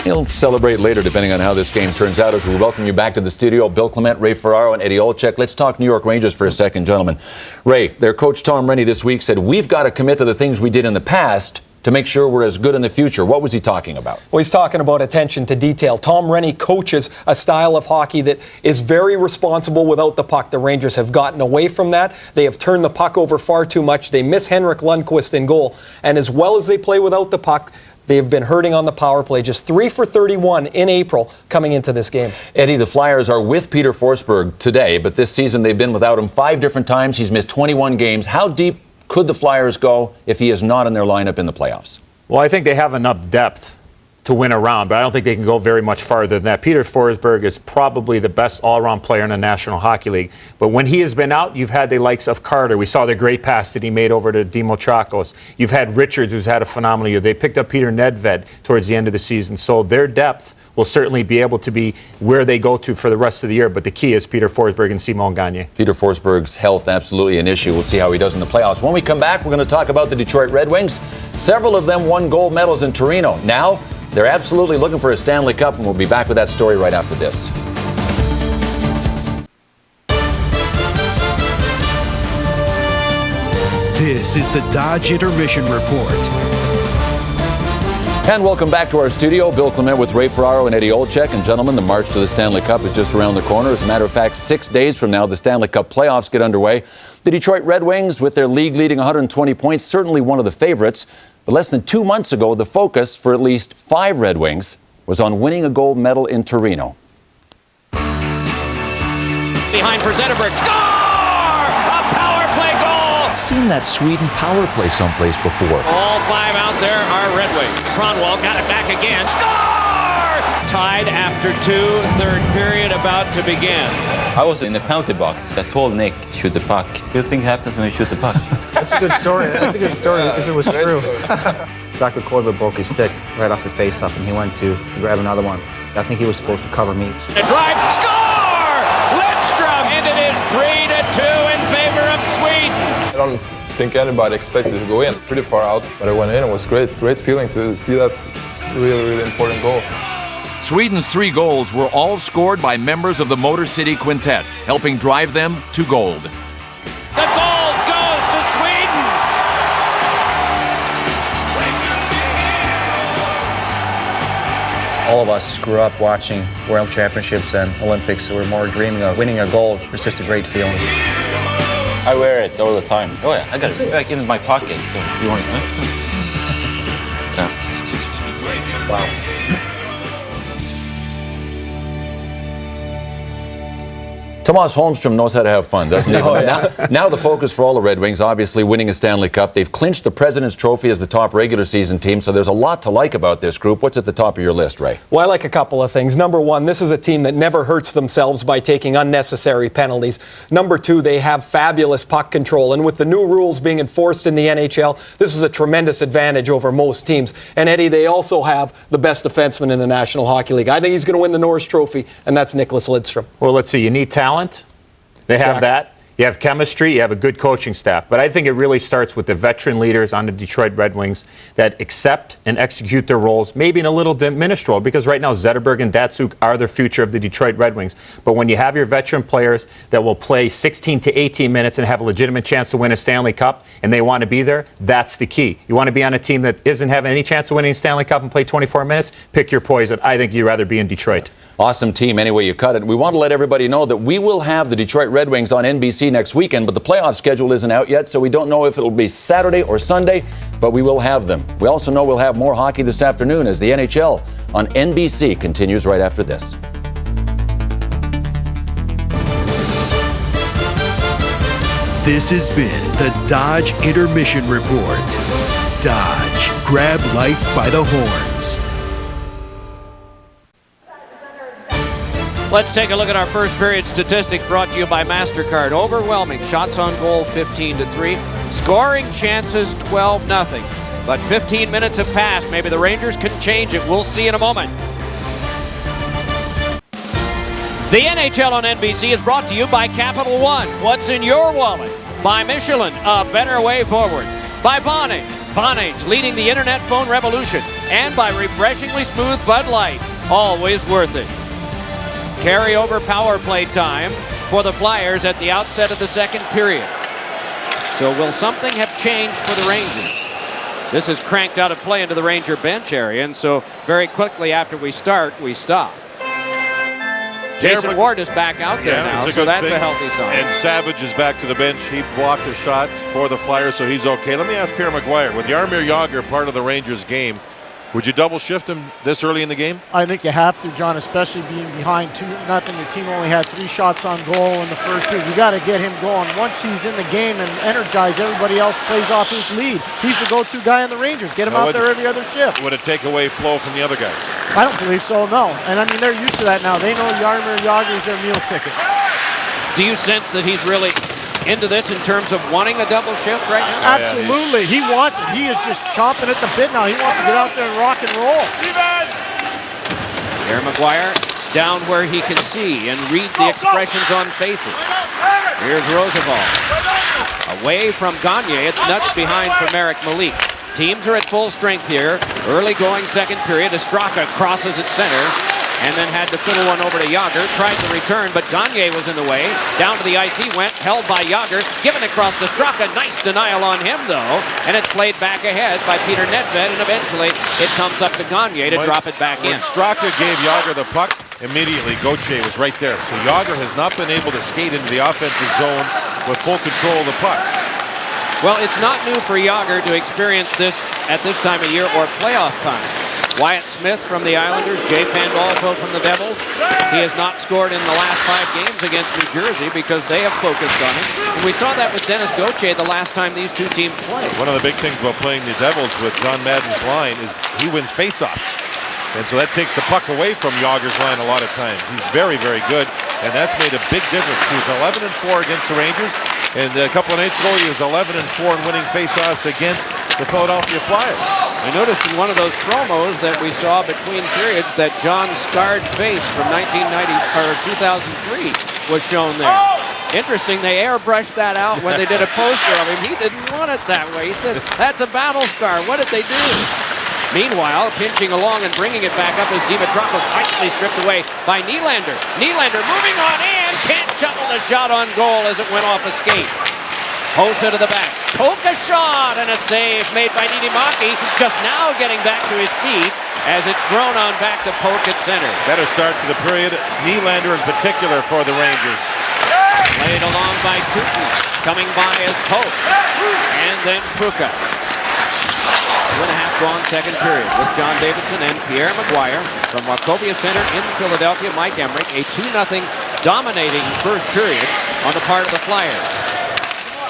He'll celebrate later, depending on how this game turns out, as we welcome you back to the studio. Bill Clement, Ray Ferraro, and Eddie Olczyk. Let's talk New York Rangers for a second, gentlemen. Ray, their coach Tom Renney this week said, we've got to commit to the things we did in the past to make sure we're as good in the future. What was he talking about? Well, he's talking about attention to detail. Tom Renney coaches a style of hockey that is very responsible without the puck. The Rangers have gotten away from that. They have turned the puck over far too much. They miss Henrik Lundqvist in goal. And as well as they play without the puck, they have been hurting on the power play. Just 3 for 31 in April coming into this game. Eddie, the Flyers are with Peter Forsberg today, but this season they've been without him 5 different times. He's missed 21 games. How deep could the Flyers go if he is not in their lineup in the playoffs? Well, I think they have enough depth to win a round, but I don't think they can go very much farther than that. Peter Forsberg is probably the best all-around player in the National Hockey League. But when he has been out, you've had the likes of Carter. We saw the great pass that he made over to Dimo Chakos. You've had Richards, who's had a phenomenal year. They picked up Peter Nedved towards the end of the season. So their depth will certainly be able to be where they go to for the rest of the year. But the key is Peter Forsberg and Simon Gagne. Peter Forsberg's health, absolutely an issue. We'll see how he does in the playoffs. When we come back, we're going to talk about the Detroit Red Wings. Several of them won gold medals in Torino. Now, they're absolutely looking for a Stanley Cup, and we'll be back with that story right after this. This is the Dodge Intermission Report. And welcome back to our studio. Bill Clement with Ray Ferraro and Eddie Olczyk. And gentlemen, the march to the Stanley Cup is just around the corner. As a matter of fact, 6 days from now, the Stanley Cup playoffs get underway. The Detroit Red Wings, with their league-leading 120 points, certainly one of the favorites. But less than 2 months ago, the focus for at least 5 Red Wings was on winning a gold medal in Torino. Behind for Zetterberg. Score! A power play goal! I've seen that Sweden power play someplace before. All 5 out there are Red Wings. Kronwall got it back again. Score! Tied after 2, third period about to begin. I was in the penalty box. I told Nick, shoot the puck. Good thing happens when you shoot the puck. That's a good story. That's a good story if it was true. Dr. Korver broke his stick right off the face-off, and he went to grab another one. I think he was supposed to cover me. A drive, score! Lidstrom, and it is 3-2 in favor of Sweden. I don't think anybody expected to go in. Pretty far out, but I went in. It was great. Great feeling to see that really, really important goal. Sweden's 3 goals were all scored by members of the Motor City Quintet, helping drive them to gold. The gold goes to Sweden! all of us grew up watching World Championships and Olympics, so we're more dreaming of winning a gold. It's just a great feeling. I wear it all the time. Oh yeah, I got it back in my pocket. So you want it? Yeah. Wow. Tomas Holmstrom knows how to have fun, doesn't he? Now the focus for all the Red Wings, obviously winning a Stanley Cup. They've clinched the President's Trophy as the top regular season team, so there's a lot to like about this group. What's at the top of your list, Ray? Well, I like a couple of things. Number one, this is a team that never hurts themselves by taking unnecessary penalties. Number two, they have fabulous puck control, and with the new rules being enforced in the NHL, this is a tremendous advantage over most teams. And Eddie, they also have the best defenseman in the National Hockey League. I think he's going to win the Norris Trophy, and that's Nicholas Lidstrom. Well, let's see. You need talent. They have that. You have chemistry. You have a good coaching staff. But I think it really starts with the veteran leaders on the Detroit Red Wings that accept and execute their roles, maybe in a little diminished role, because right now Zetterberg and Datsuk are the future of the Detroit Red Wings. But when you have your veteran players that will play 16 to 18 minutes and have a legitimate chance to win a Stanley Cup, and they want to be there, that's the key. You want to be on a team that isn't having any chance of winning a Stanley Cup and play 24 minutes? Pick your poison. I think you'd rather be in Detroit. Awesome team any way you cut it. We want to let everybody know that we will have the Detroit Red Wings on NBC next weekend, but the playoff schedule isn't out yet, so we don't know if it will be Saturday or Sunday, but we will have them. We also know we'll have more hockey this afternoon as the NHL on NBC continues right after this. This has been the Dodge Intermission Report. Dodge, grab life by the horns. Let's take a look at our first period statistics brought to you by MasterCard. Overwhelming shots on goal 15-3. Scoring chances 12-0. But 15 minutes have passed. Maybe the Rangers can change it. We'll see in a moment. The NHL on NBC is brought to you by Capital One. What's in your wallet? By Michelin, a better way forward. By Vonage. Vonage, leading the internet phone revolution. And by refreshingly smooth Bud Light. Always worth it. Carryover power play time for the Flyers at the outset of the second period. So will something have changed for the Rangers? This is cranked out of play into the Ranger bench area, and so very quickly after we start, we stop. Jason Ward is back out there now, so that's a healthy sign. And Savage is back to the bench. He blocked a shot for the Flyers, so he's okay. Let me ask Pierre Maguire, with Jaromir Jagr part of the Rangers game, would you double shift him this early in the game? I think you have to, John, especially being behind 2-0. The team only had 3 shots on goal in the first period. You got to get him going. Once he's in the game and energized, everybody else plays off his lead. He's the go-to guy on the Rangers. Get him out there every other shift. Would it take away flow from the other guys? I don't believe so, no. And I mean, they're used to that now. They know Jaromir Jagr is their meal ticket. Do you sense that he's really into this in terms of wanting a double shift right now? Absolutely. He wants it. He is just chomping at the bit now. He wants to get out there and rock and roll. Pierre Maguire down where he can see and read the expressions on faces. Here's Roosevelt. Away from Gagne. It's nuts behind for Marek Malik. Teams are at full strength here. Early going second period. Estraka crosses at center and then had to fiddle one over to Jagr. Tried to return, but Gagne was in the way. Down to the ice he went, held by Jagr. Given across to Straka. Nice denial on him, though. And it's played back ahead by Peter Nedved, and eventually it comes up to Gagne to drop it back in. When Straka gave Jagr the puck, immediately Gauthier was right there. So Jagr has not been able to skate into the offensive zone with full control of the puck. Well, it's not new for Jagr to experience this at this time of year or playoff time. Wyatt Smith from the Islanders, Jay Pandolfo from the Devils. He has not scored in the last 5 games against New Jersey because they have focused on him. And we saw that with Dennis Gauthier the last time these two teams played. One of the big things about playing the Devils with John Madden's line is he wins faceoffs. And so that takes the puck away from Jagr's line a lot of times. He's very, very good, and that's made a big difference. He was 11-4 against the Rangers, and a couple of nights ago he was 11-4 in winning faceoffs against the Philadelphia Flyers. I noticed in one of those promos that we saw between periods that John's scarred face from 2003 was shown there. Interesting, they airbrushed that out when they did a poster of him. He didn't want it that way. He said, that's a battle scar. What did they do? Meanwhile, pinching along and bringing it back up is Dimitrakos, nicely stripped away by Nylander. Nylander moving on and can't shuttle the shot on goal as it went off a skate. Hossa to the back. Poke a shot and a save made by Niittymaki. Just now getting back to his feet as it's thrown on back to Poke at center. Better start to the period. Nylander in particular for the Rangers. Played along by Tutin. Coming by as Poke. And then Puka. 2.5 gone second period with John Davidson and Pierre Maguire from Wachovia Center in Philadelphia. Mike Emmerich, a 2-0 dominating first period on the part of the Flyers.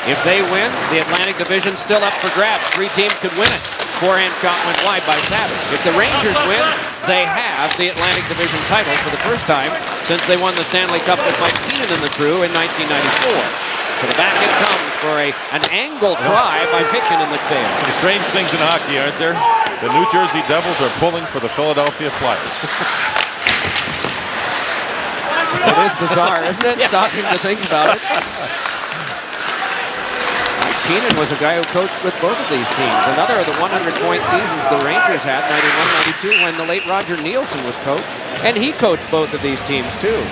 If they win, the Atlantic Division still up for grabs. 3 teams could win it. Forehand shot went wide by Savage. If the Rangers win, they have the Atlantic Division title for the first time since they won the Stanley Cup with Mike Keenan and the crew in 1994. To the back it comes for an angle try by Pitkin and McPhail. Some strange things in hockey, aren't there? The New Jersey Devils are pulling for the Philadelphia Flyers. It is bizarre, isn't it? Stopping to think about it. Mike Keenan was a guy who coached with both of these teams. Another of the 100-point seasons the Rangers had, 91-92, when the late Roger Nielsen was coach. And he coached both of these teams, too.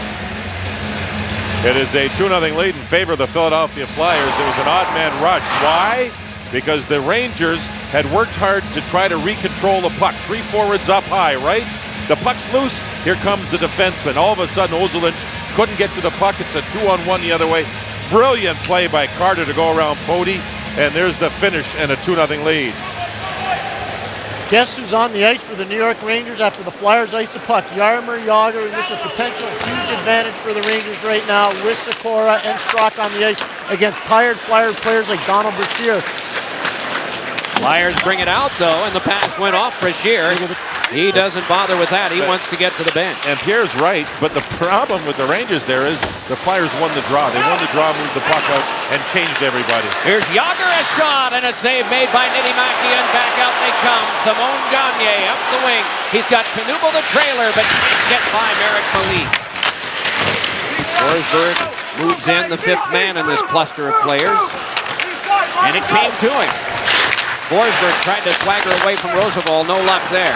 It is a 2-0 lead in favor of the Philadelphia Flyers. It was an odd man rush. Why? Because the Rangers had worked hard to try to recontrol the puck. 3 forwards up high, right? The puck's loose. Here comes the defenseman. All of a sudden, Ozolinsh couldn't get to the puck. It's a 2-on-1 the other way. Brilliant play by Carter to go around Poti. And there's the finish and a 2-0 lead. Guess who's on the ice for the New York Rangers after the Flyers ice the puck? Jaromir Jagr, and this is a potential huge advantage for the Rangers right now with Sikora and Strock on the ice against tired Flyers players like Donald Brashear. Flyers bring it out, though, and the pass went off Brashear. He doesn't bother with that. He wants to get to the bench. And Pierre's right, but the problem with the Rangers there is the Flyers won the draw. They won the draw, moved the puck out, and changed everybody. Here's Jagr, a shot, and a save made by Niittymaki, and back out they come. Simone Gagne up the wing. He's got Knuble the trailer, but can't get by Marek Malik. Forsberg moves in, the 5th man in this cluster of players, and it came to him. Forsberg tried to swagger away from Roosevelt, no luck there.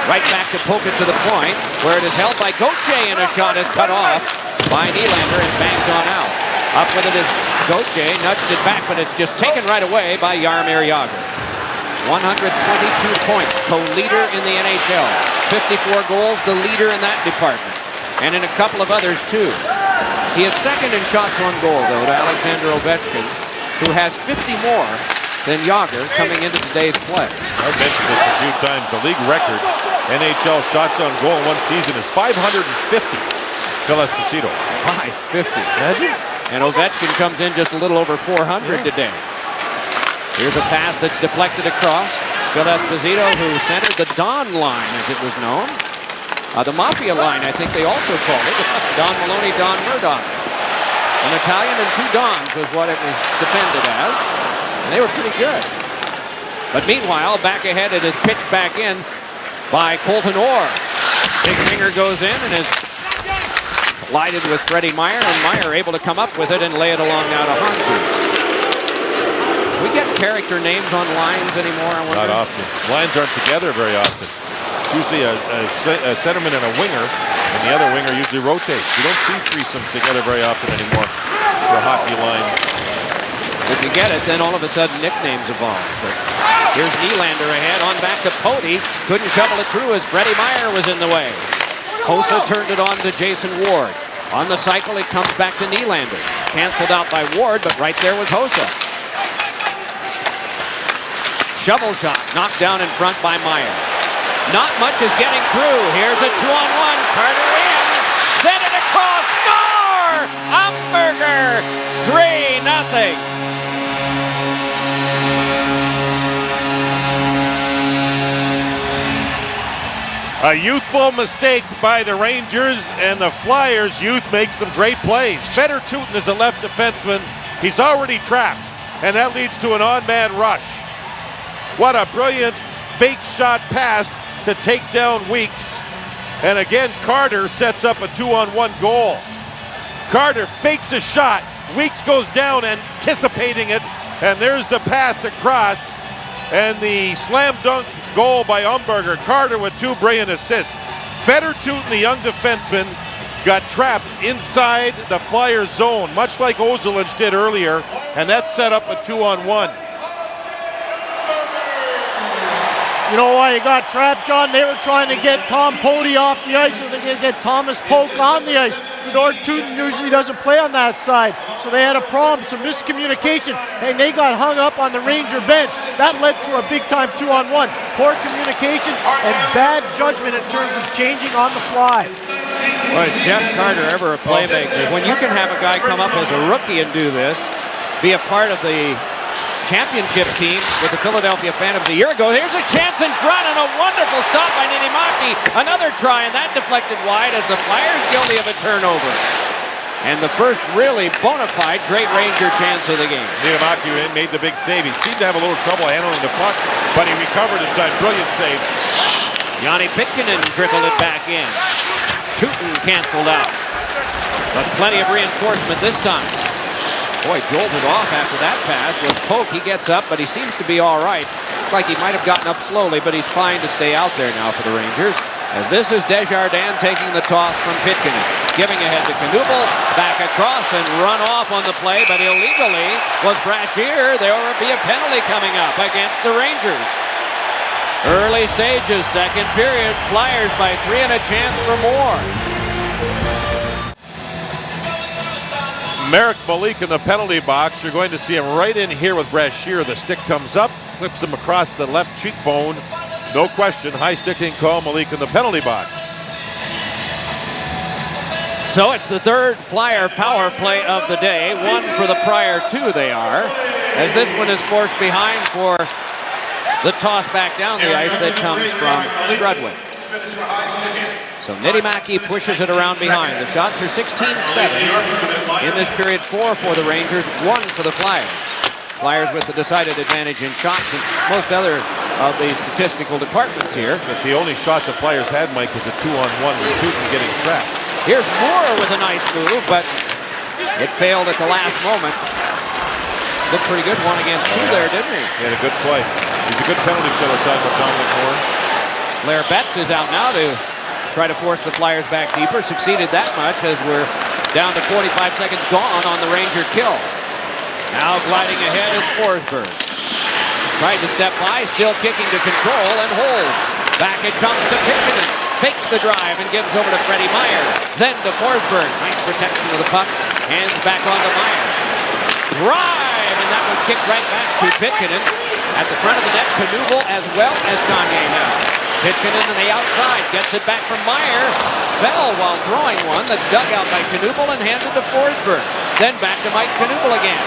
Right back to Poke to the point, where it is held by Gauthier, and a shot is cut off by Nylander and banked on out. Up with it is Gauthier, nudged it back, but it's just taken right away by Jaromir Jagr. 122 points, co-leader in the NHL. 54 goals, the leader in that department. And in a couple of others, too. He is second in shots on goal, though, to Alexander Ovechkin, who has 50 more than Jagr coming into today's play. I've mentioned this a few times. The league record NHL shots on goal in one season is 550. Phil Esposito. 550. Imagine. And Ovechkin comes in just a little over 400 today. Here's a pass that's deflected across. Phil Esposito, who centered the Don line, as it was known. The Mafia line, I think they also called it. Don Maloney, Don Murdoch. An Italian and 2 Dons was what it was defended as. And they were pretty good. But meanwhile, back ahead, it is pitched back in by Colton Orr. Big finger goes in and is collided with Freddie Meyer, and Meyer able to come up with it and lay it along out of Hansus. We get character names on lines anymore, I wonder? Not often. Lines aren't together very often. Usually a centerman and a winger, and the other winger usually rotates. You don't see threesomes together very often anymore for hockey lines. If you get it, then all of a sudden nicknames evolve. But here's Nylander ahead, on back to Poti. Couldn't shovel it through as Freddie Meyer was in the way. Hossa turned it on to Jason Ward. On the cycle, it comes back to Nylander. Canceled out by Ward, but right there was Hossa. Shovel shot, knocked down in front by Meyer. Not much is getting through. Here's a 2-on-1. Carter in. Send it across. Score! Umberger. 3-0. A youthful mistake by the Rangers, and the Flyers' youth makes some great plays. Fedor Tutin is a left defenseman. He's already trapped, and that leads to an on-man rush. What a brilliant fake shot pass to take down Weeks. And again, Carter sets up a 2-on-1 goal. Carter fakes a shot. Weeks goes down anticipating it, and there's the pass across, and the slam dunk goal by Umberger. Carter with 2 brilliant assists. Fedor Tutin, the young defenseman, got trapped inside the Flyers zone, much like Ozolinsh did earlier, and that set up a 2-on-1. You know why he got trapped, John? They were trying to get Tom Pody off the ice so they could get Thomas Polk on the ice. Fedor Tutin usually doesn't play on that side, so they had a problem, some miscommunication, and they got hung up on the Ranger bench. That led to a big-time 2-on-1. Poor communication and bad judgment in terms of changing on the fly. Was Jeff Carter ever a playmaker? When you can have a guy come up as a rookie and do this, be a part of the championship team with the Philadelphia Phantoms a year ago. Here's a chance in front and a wonderful stop by Niittymaki. Another try, and that deflected wide as the Flyers guilty of a turnover. And the first really bona fide great Ranger chance of the game. Niittymaki made the big save. He seemed to have a little trouble handling the puck, but he recovered in time. Brilliant save. Jani Pitkanen dribbled it back in. Tutin canceled out. But plenty of reinforcement this time. Boy, jolted off after that pass was Polk. He gets up, but he seems to be all right. Looks like he might have gotten up slowly, but he's fine to stay out there now for the Rangers. As this is Desjardins taking the toss from Pitkanen. Giving ahead to Knuble, back across and run off on the play, but illegally was Brashear. There will be a penalty coming up against the Rangers. Early stages, second period. Flyers by 3 and a chance for more. Marek Malik in the penalty box. You're going to see him right in here with Brashear. The stick comes up, clips him across the left cheekbone. No question, high sticking call. Malik in the penalty box. So it's the third Flyer power play of the day. One for the prior two they are. As this one is forced behind for the toss back down the ice that comes from Strudwick. So Niittymaki pushes it around behind. The shots are 16-7 in this period. 4 for the Rangers, 1 for the Flyers. Flyers with the decided advantage in shots and most other of the statistical departments here. But the only shot the Flyers had, Mike, was a 2-on-1 with Tutin getting trapped. Here's Moore with a nice move, but it failed at the last moment. Looked pretty good 1 against 2 there, didn't he? He had a good play. He's a good penalty killer, talking about Dominic Moore. Blair Betts is out now to try to force the Flyers back deeper. Succeeded that much as we're down to 45 seconds gone on the Ranger kill. Now gliding ahead is Forsberg. Tried to step by, still kicking to control and holds. Back it comes to Pitkanen. Fakes the drive and gives over to Freddie Meyer. Then to Forsberg. Nice protection of the puck. Hands back on to Meyer. Drive! And that one kicked right back to Pitkanen. At the front of the net, Knuble as well as Gagne now. Pitkanen to the outside, gets it back from Meyer. Fell while throwing one that's dug out by Knuble and handed to Forsberg. Then back to Mike Knuble again.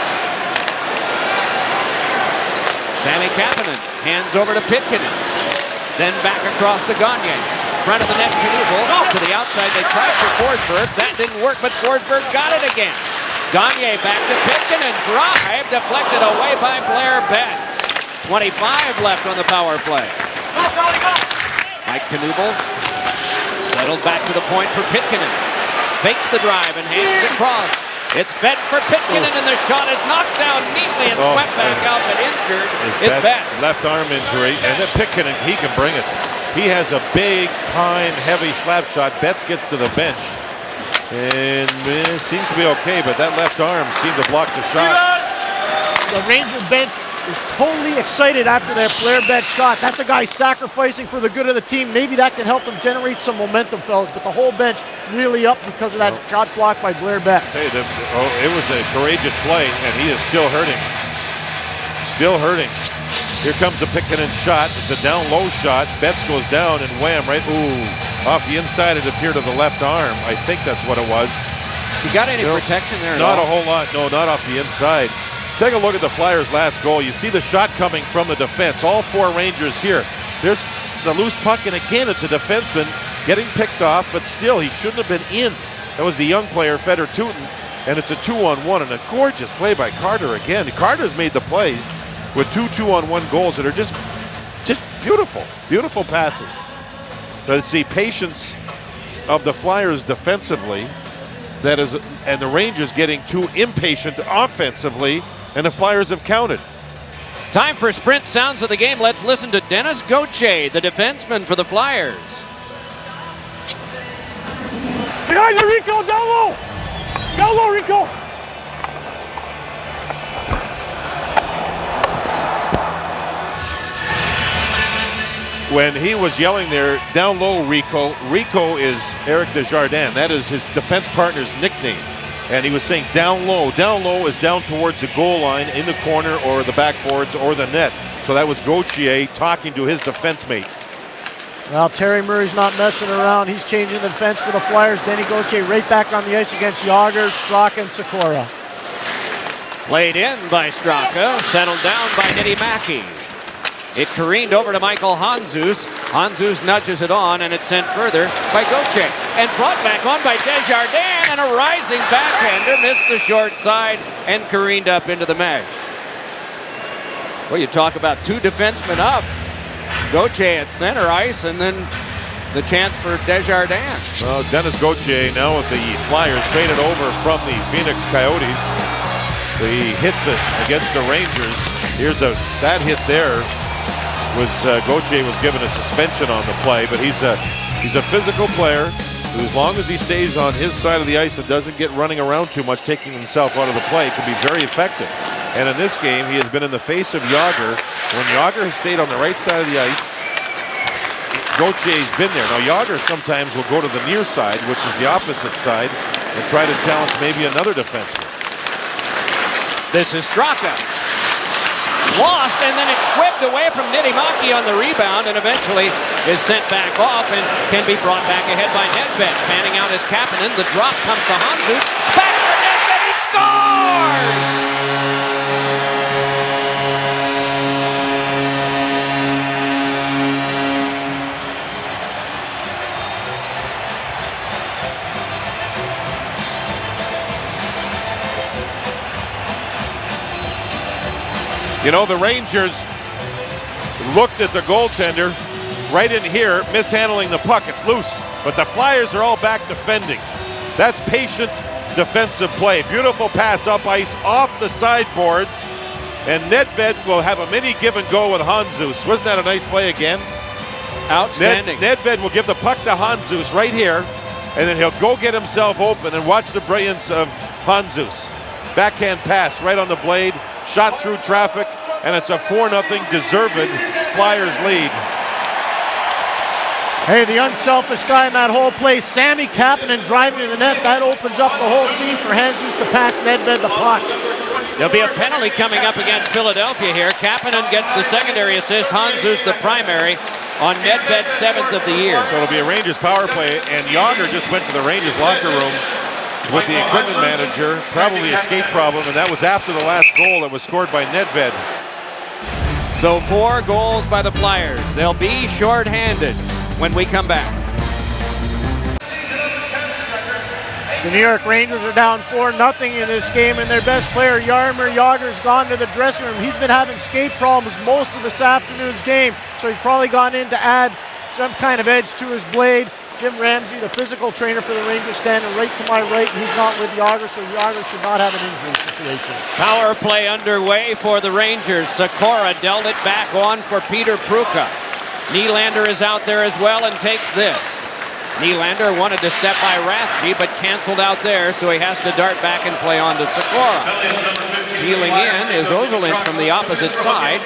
Sami Kapanen hands over to Pitkanen. Then back across to Gagne. Front of the net, Knuble to the outside. They tried for Forsberg. That didn't work, but Forsberg got it again. Gagne back to Pitkanen. Drive deflected away by Blair Betts. 25 left on the power play. Mike Knuble settled back to the point for Pitkanen. Fakes the drive and hands it across. It's fed for Pitkanen and the shot is knocked down neatly and swept back out, but injured is Betts. Left arm injury, and then Pitkanen, he can bring it. He has a big time heavy slap shot. Betts gets to the bench and it seems to be okay, but that left arm seemed to block the shot. The Ranger bench is totally excited after that Blair Betts shot. That's a guy sacrificing for the good of the team. Maybe that can help them generate some momentum, fellas, but the whole bench really up because of that shot blocked by Blair Betts. Hey, it was a courageous play, and he is still hurting. Still hurting. Here comes the Pitkanen shot. It's a down low shot. Betts goes down and wham, right? Ooh, off the inside it appeared to the left arm. I think that's what it was. Has he got any protection there at all? Not a whole lot. No, not off the inside. Take a look at the Flyers' last goal. You see the shot coming from the defense. All 4 Rangers here. There's the loose puck, and again, it's a defenseman getting picked off, but still, he shouldn't have been in. That was the young player, Fedor Tutin, and it's a 2-on-1, and a gorgeous play by Carter again. Carter's made the plays with 2 2-on-1 goals that are just beautiful, beautiful passes. But it's the patience of the Flyers defensively that is, and the Rangers getting too impatient offensively, and the Flyers have counted. Time for sprint sounds of the game. Let's listen to Dennis Gauthier, the defenseman for the Flyers. Behind you, Rico, down low! Down low, Rico! When he was yelling there, down low, Rico, Rico is Eric Desjardins. That is his defense partner's nickname. And he was saying down low. Down low is down towards the goal line, in the corner, or the backboards, or the net. So that was Gauthier talking to his defense mate. Well, Terry Murray's not messing around. He's changing the defense for the Flyers. Denny Gauthier right back on the ice against Yager, Straka, and Sikora. Played in by Straka, settled down by Nitti Mackey. It careened over to Michael Handzus. Handzus nudges it on, and it's sent further by Gauthier. And brought back on by Desjardins, and a rising backhander missed the short side and careened up into the mesh. Well, you talk about two defensemen up. Gauthier at center ice, and then the chance for Desjardins. Well, Dennis Gauthier now with the Flyers faded over from the Phoenix Coyotes. He hits it against the Rangers. Here's that hit there. Gauthier was given a suspension on the play, but he's a physical player who, as long as he stays on his side of the ice and doesn't get running around too much, taking himself out of the play, can be very effective. And in this game, he has been in the face of Yager. When Yager has stayed on the right side of the ice, Gauthier's been there. Now, Yager sometimes will go to the near side, which is the opposite side, and try to challenge maybe another defenseman. This is Straka. Lost, and then it's squibbed away from Nitti Mackey on the rebound, and eventually is sent back off and can be brought back ahead by Nedved. Fanning out his Kapanen. The drop comes to Handzus. Back for Nedved. He scores! You know, the Rangers looked at the goaltender right in here, mishandling the puck. It's loose, but the Flyers are all back defending. That's patient defensive play. Beautiful pass up ice off the sideboards, and Nedved will have a mini give and go with Handzus. Wasn't that a nice play again? Outstanding. Nedved will give the puck to Handzus right here, and then he'll go get himself open, and watch the brilliance of Handzus. Backhand pass right on the blade, shot through traffic, and it's a 4-0 deserved Flyers lead. Hey, the unselfish guy in that whole play, Sami Kapanen driving to the net. That opens up the whole scene for Handzus to pass Nedved the puck. There'll be a penalty coming up against Philadelphia here. Kapanen gets the secondary assist, Handzus the primary on Nedved's 7th of the year. So it'll be a Rangers power play, and Yager just went to the Rangers locker room with the equipment manager, probably a skate problem, and that was after the last goal that was scored by Nedved. So 4 goals by the Flyers. They'll be shorthanded when we come back. The New York Rangers are down 4-0 in this game, and their best player, Jaromir Jagr's gone to the dressing room. He's been having skate problems most of this afternoon's game, so he's probably gone in to add some kind of edge to his blade. Jim Ramsey, the physical trainer for the Rangers, standing right to my right. He's not with Yager, so Yager should not have an injury situation. Power play underway for the Rangers. Sikora dealt it back on for Peter Pruka. Nylander is out there as well and takes this. Nylander wanted to step by Rathje, but canceled out there, so he has to dart back and play on to Sikora. Peeling in is Ozolinsh from the opposite side.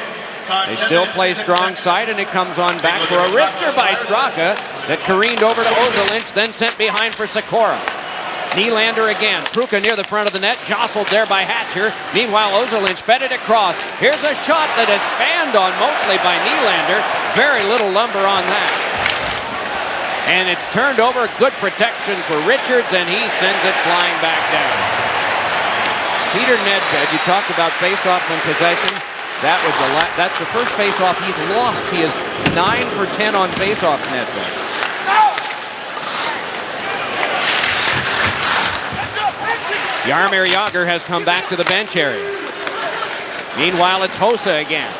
They still play strong side, and it comes on back for a wrister by Straka that careened over to Ozolinsh, then sent behind for Sikora. Nylander again. Pruka near the front of the net, jostled there by Hatcher. Meanwhile, Ozolinsh fed it across. Here's a shot that is fanned on mostly by Nylander. Very little lumber on that. And it's turned over. Good protection for Richards, and he sends it flying back down. Peter Nedved, you talked about face-offs and possession. That's the first face-off he's lost. He is 9 for 10 on face-offs, Nedved. Jaromir Jagr has come back to the bench area. Meanwhile, it's Hossa again.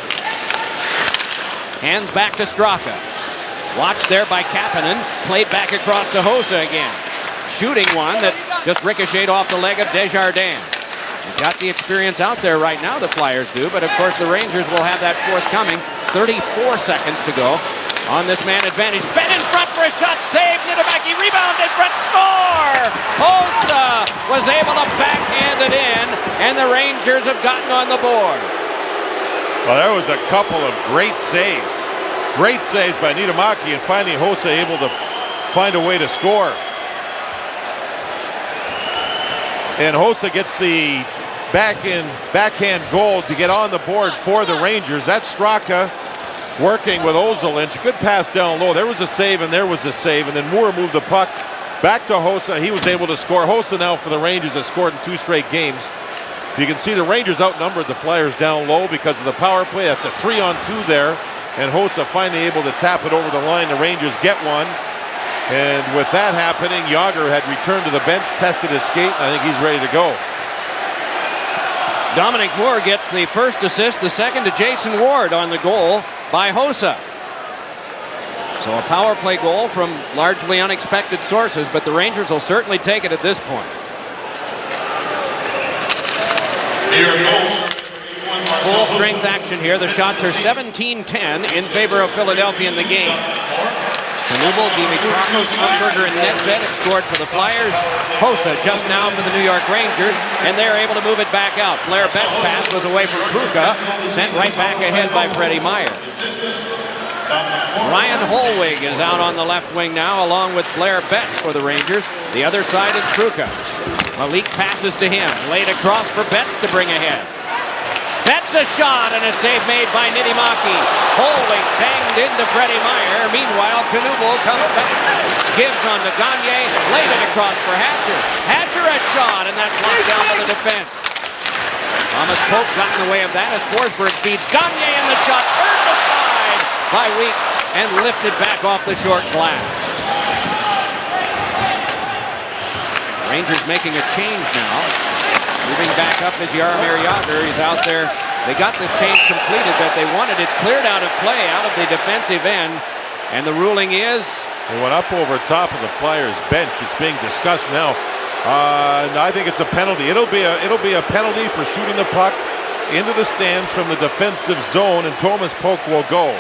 Hands back to Straka. Watched there by Kapanen. Played back across to Hossa again. Shooting one that just ricocheted off the leg of Desjardins. They've got the experience out there right now, the Flyers do, but of course the Rangers will have that forthcoming. 34 seconds to go on this man advantage. Fed in front for a shot, saved. Niederbach, rebound in front, score! Hossa was able to backhand it in, and the Rangers have gotten on the board. Well, there was a couple of great saves. Great saves by Niedermaki, and finally Hossa able to find a way to score. And Hossa gets the backhand goal to get on the board for the Rangers. That's Straka working with Ozolinsh. Good pass down low. There was a save and there was a save, and then Moore moved the puck back to Hossa. He was able to score. Hossa now for the Rangers has scored in 2 straight games. You can see the Rangers outnumbered the Flyers down low because of the power play. That's a 3-on-2 there, and Hossa finally able to tap it over the line. The Rangers get one. And with that happening, Yager had returned to the bench, tested his skate. I think he's ready to go. Dominic Moore gets the first assist, the second to Jason Ward on the goal by Hossa. So a power play goal from largely unexpected sources, but the Rangers will certainly take it at this point. Full strength action here. The shots are 17-10 in favor of Philadelphia in the game. Knuble, Dimitrakos, Umberger, and Nedved have scored for the Flyers. Hossa just now for the New York Rangers, and they're able to move it back out. Blair Bett's pass was away from Kruka, sent right back ahead by Freddie Meyer. Ryan Holwig is out on the left wing now, along with Blair Betts for the Rangers. The other side is Kruka. Malik passes to him, laid across for Betts to bring ahead. Betts a shot and a save made by Niedermaki. Holwig banged into Freddie Meyer. Meanwhile, Knuble comes back. Gives on to Gagne, laid it across for Hatcher. Hatcher a shot, and that blocked down to the defense. Thomas Polk got in the way of that as Forsberg feeds Gagne, and the shot turned aside by Weeks and lifted back off the short glass. Rangers making a change now. Moving back up is Jaromir Jagr. He's out there. They got the change completed that they wanted. It's cleared out of play, out of the defensive end. And the ruling is? It went up over top of the Flyers bench. It's being discussed now. I think it's a penalty. It'll be a penalty for shooting the puck into the stands from the defensive zone, and Thomas Polk will go.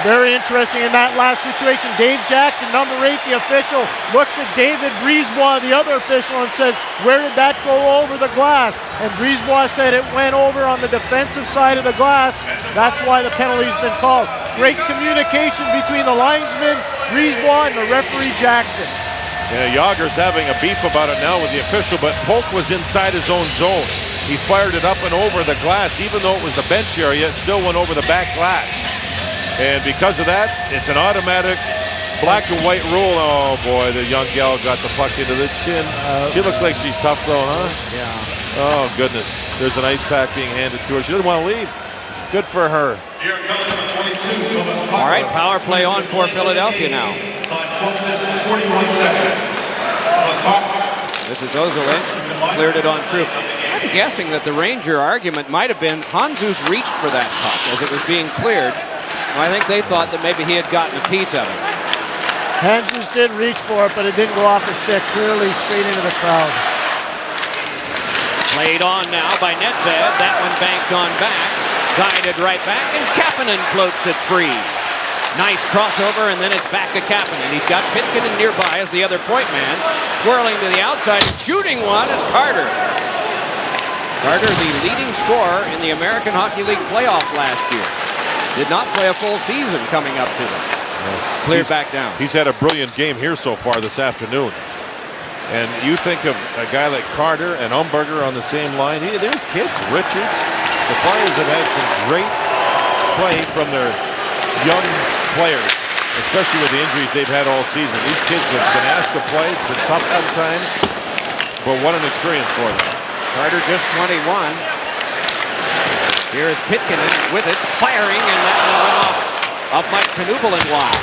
Very interesting in that last situation. Dave Jackson, number 8, the official, looks at David Brisebois, the other official, and says, where did that go over the glass? And Brisebois said it went over on the defensive side of the glass. That's why the penalty's been called. Great communication between the linesman, Brisebois, and the referee Jackson. Yeah, Jager's having a beef about it now with the official, but Polk was inside his own zone. He fired it up and over the glass. Even though it was the bench area, it still went over the back glass. And because of that, it's an automatic black and white rule. Oh boy, the young gal got the puck into the chin. She looks like she's tough though, huh? Yeah. Oh goodness, there's an ice pack being handed to her. She doesn't want to leave. Good for her. All right, power play on for Philadelphia now. This is Ozolinsh, cleared it on through. I'm guessing that the Ranger argument might have been Jesus reached for that puck as it was being cleared. I think they thought that maybe he had gotten a piece of it. Jesus did reach for it, but it didn't go off the stick, clearly straight into the crowd. Played on now by Nedved. That one banked on back. Guided right back, and Kapanen floats it free. Nice crossover, and then it's back to Kapanen. He's got Pitkanen nearby as the other point man. Swirling to the outside and shooting one is Carter. Carter, the leading scorer in the American Hockey League playoffs last year. Did not play a full season coming up to them. Cleared back down. He's had a brilliant game here so far this afternoon. And you think of a guy like Carter and Umberger on the same line. There's kids, Richards. The Flyers have had some great play from their young players, especially with the injuries they've had all season. These kids have been asked to play. It's been tough sometimes, but what an experience for them. Carter just 21. Here is Pitkanen with it, firing, and that one went off Mike Knuble and wide.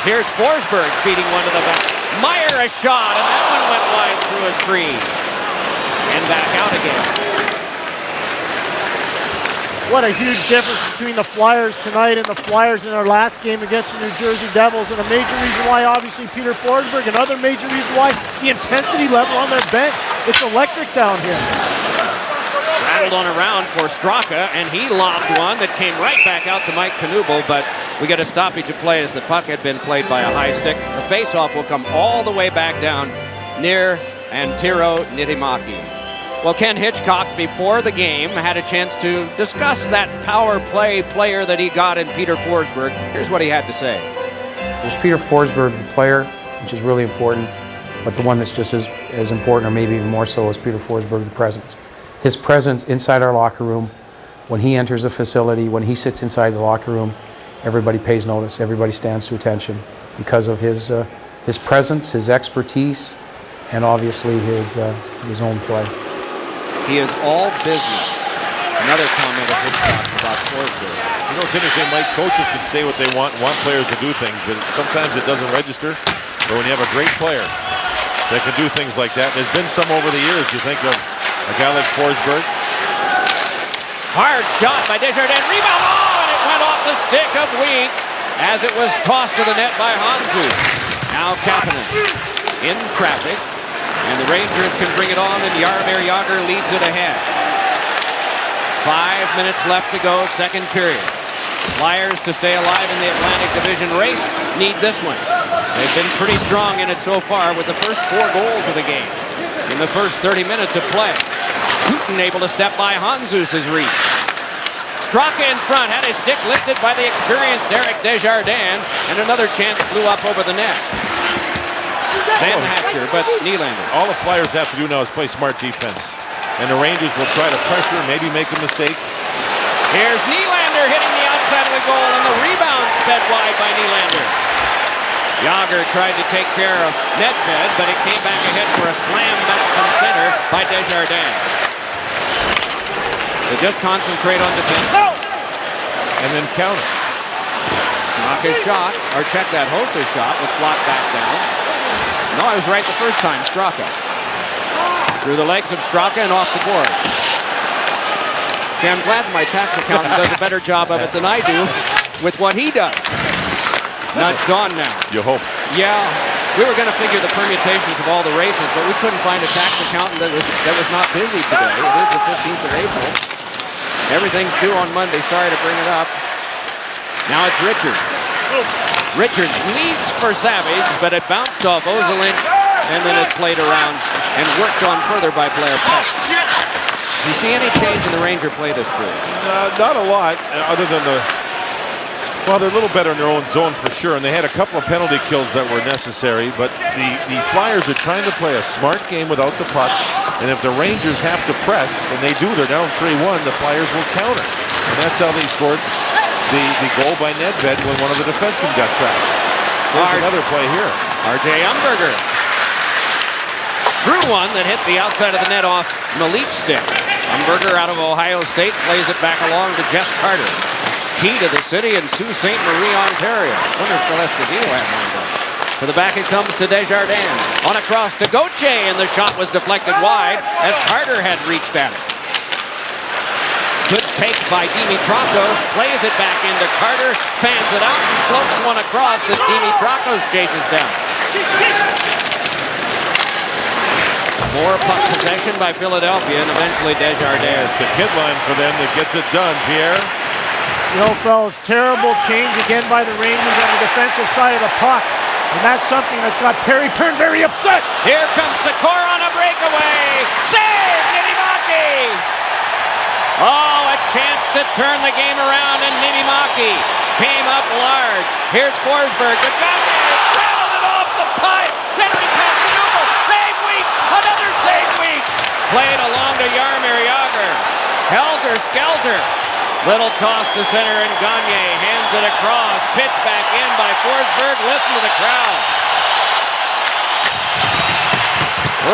Here's Forsberg feeding one to the back. Meyer a shot, and that one went wide through a screen. And back out again. What a huge difference between the Flyers tonight and the Flyers in their last game against the New Jersey Devils. And a major reason why, obviously, Peter Forsberg. Another major reason why, the intensity level on their bench. It's electric down here. Rattled on around for Straka, and he lobbed one that came right back out to Mike Knuble, but We get a stoppage of play as the puck had been played by a high stick. The face-off will come all the way back down near Antero Niittymaki. Well, Ken Hitchcock, before the game, had a chance to discuss that power play player that he got in Peter Forsberg. Here's what he had to say. There's Peter Forsberg, the player, which is really important, but the one that's just as important, or maybe even more so, is Peter Forsberg, the presence. His presence inside our locker room, when he enters a facility, when he sits inside the locker room, everybody pays notice, everybody stands to attention because of his presence, his expertise, and obviously his own play. He is all business. Another comment of Hitchcock's about Forsberg. You know, it's interesting, Mike, coaches can say what they want players to do things, but sometimes it doesn't register. But when you have a great player that can do things like that, there's been some over the years. You think of a guy like Forsberg. Hard shot by Desjardins. Rebound. Oh, and it went off the stick of Weeks as it was tossed to the net by Hanzu. Now Kapanen in traffic. And the Rangers can bring it on, and Jaromir Jagr leads it ahead. 5 minutes left to go, second period. Flyers, to stay alive in the Atlantic Division race, need this one. They've been pretty strong in it so far with the first 4 goals of the game in the first 30 minutes of play. Putin able to step by Hanzus' reach. Straka in front, had his stick lifted by the experienced Eric Desjardins, and another chance flew up over the net. Van Hatcher, but Nylander. All the Flyers have to do now is play smart defense. And the Rangers will try to pressure, maybe make a mistake. Here's Nylander hitting the outside of the goal, and the rebound sped wide by Nylander. Jagr tried to take care of Nedved, but it came back ahead for a slam back from center by Desjardins. So just concentrate on defense. And then counter. Straka's shot, or check that, Hosa's shot was blocked back down. No, I was right the first time, Straka. Through the legs of Straka and off the board. See, I'm glad my tax accountant does a better job of it than I do with what he does. Nudged on now. You hope. Yeah, we were going to figure the permutations of all the races, but we couldn't find a tax accountant that was not busy today. It is the 15th of April. Everything's due on Monday. Sorry to bring it up. Now it's Richards. Richards leads for Savage, but it bounced off Ozelin, and then it played around and worked on further by Blair Peck. Do you see any change in the Ranger play this period? Not a lot, other than well, they're a little better in their own zone for sure, and they had a couple of penalty kills that were necessary, but the Flyers are trying to play a smart game without the puck, and if the Rangers have to press, and they do, they're down 3-1, the Flyers will counter. And that's how they scored the goal by Nedved when one of the defensemen got trapped. There's another play here. R.J. Umberger threw one that hit the outside of the net off Malik's stick. Umberger out of Ohio State plays it back along to Jeff Carter. Key to the city in Sault Ste. Marie, Ontario. I wonder if Phil Esposito had one of those. To the back it comes to Desjardins. On across to Gauthier, and the shot was deflected wide as Carter had reached at it. Good take by Dimitrakos, plays it back into Carter, fans it out, and floats one across as Dimitrakos chases down. More puck possession by Philadelphia, and eventually Desjardins. It's the kid line for them that gets it done, Pierre. You know, fellas, terrible change again by the Rangers on the defensive side of the puck. And that's something that's got Perry Pern very upset. Here comes Sikora on a breakaway. Save, Niittymaki! Oh, a chance to turn the game around, and Niittymaki came up large. Here's Forsberg. The gun grounded off the pipe. Centering pass to Newell. Save Weeks. Another save Weeks. Played along to Jaromir Jagr. Helter Skelter. Little toss to center, and Gagne hands it across. Pitch back in by Forsberg. Listen to the crowd.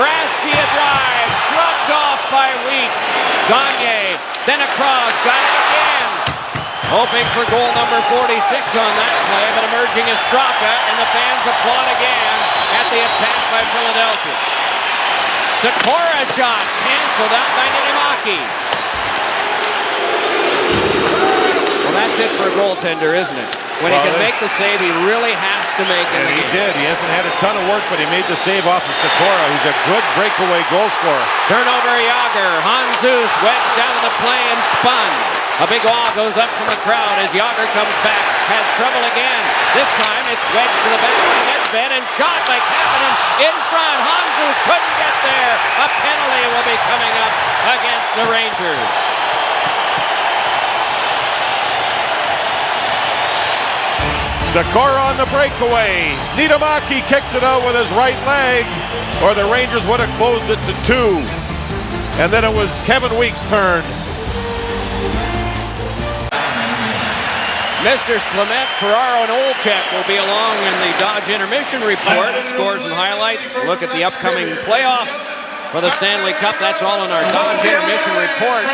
Razzia drive. Shrugged off by Weeks. Gagne. Then across, got it again. Hoping for goal number 46 on that play, but emerging is Straka, and the fans applaud again at the attack by Philadelphia. Sikora shot, canceled out by Niittymaki. Well, that's it for a goaltender, isn't it? When he can make the save, he really has to make it. And he did. He hasn't had a ton of work, but he made the save off of Sikora, who's a good breakaway goal scorer. Turnover, Jagr. Hanzus wedged down to the play and spun. A big wall goes up from the crowd as Jagr comes back. has trouble again. This time it's wedged to the back of the Nedved and shot by Kapanen in front. Hanzus couldn't get there. A penalty will be coming up against the Rangers. Zakora on the breakaway. Niittymaki kicks it out with his right leg, or the Rangers would have closed it to 2. And then it was Kevin Weekes' turn. Misters Clement, Ferraro, and Olczyk will be along in the Dodge Intermission Report. Scores and highlights. Look at the upcoming playoffs for the Stanley Cup. That's all in our Dodge Intermission Report.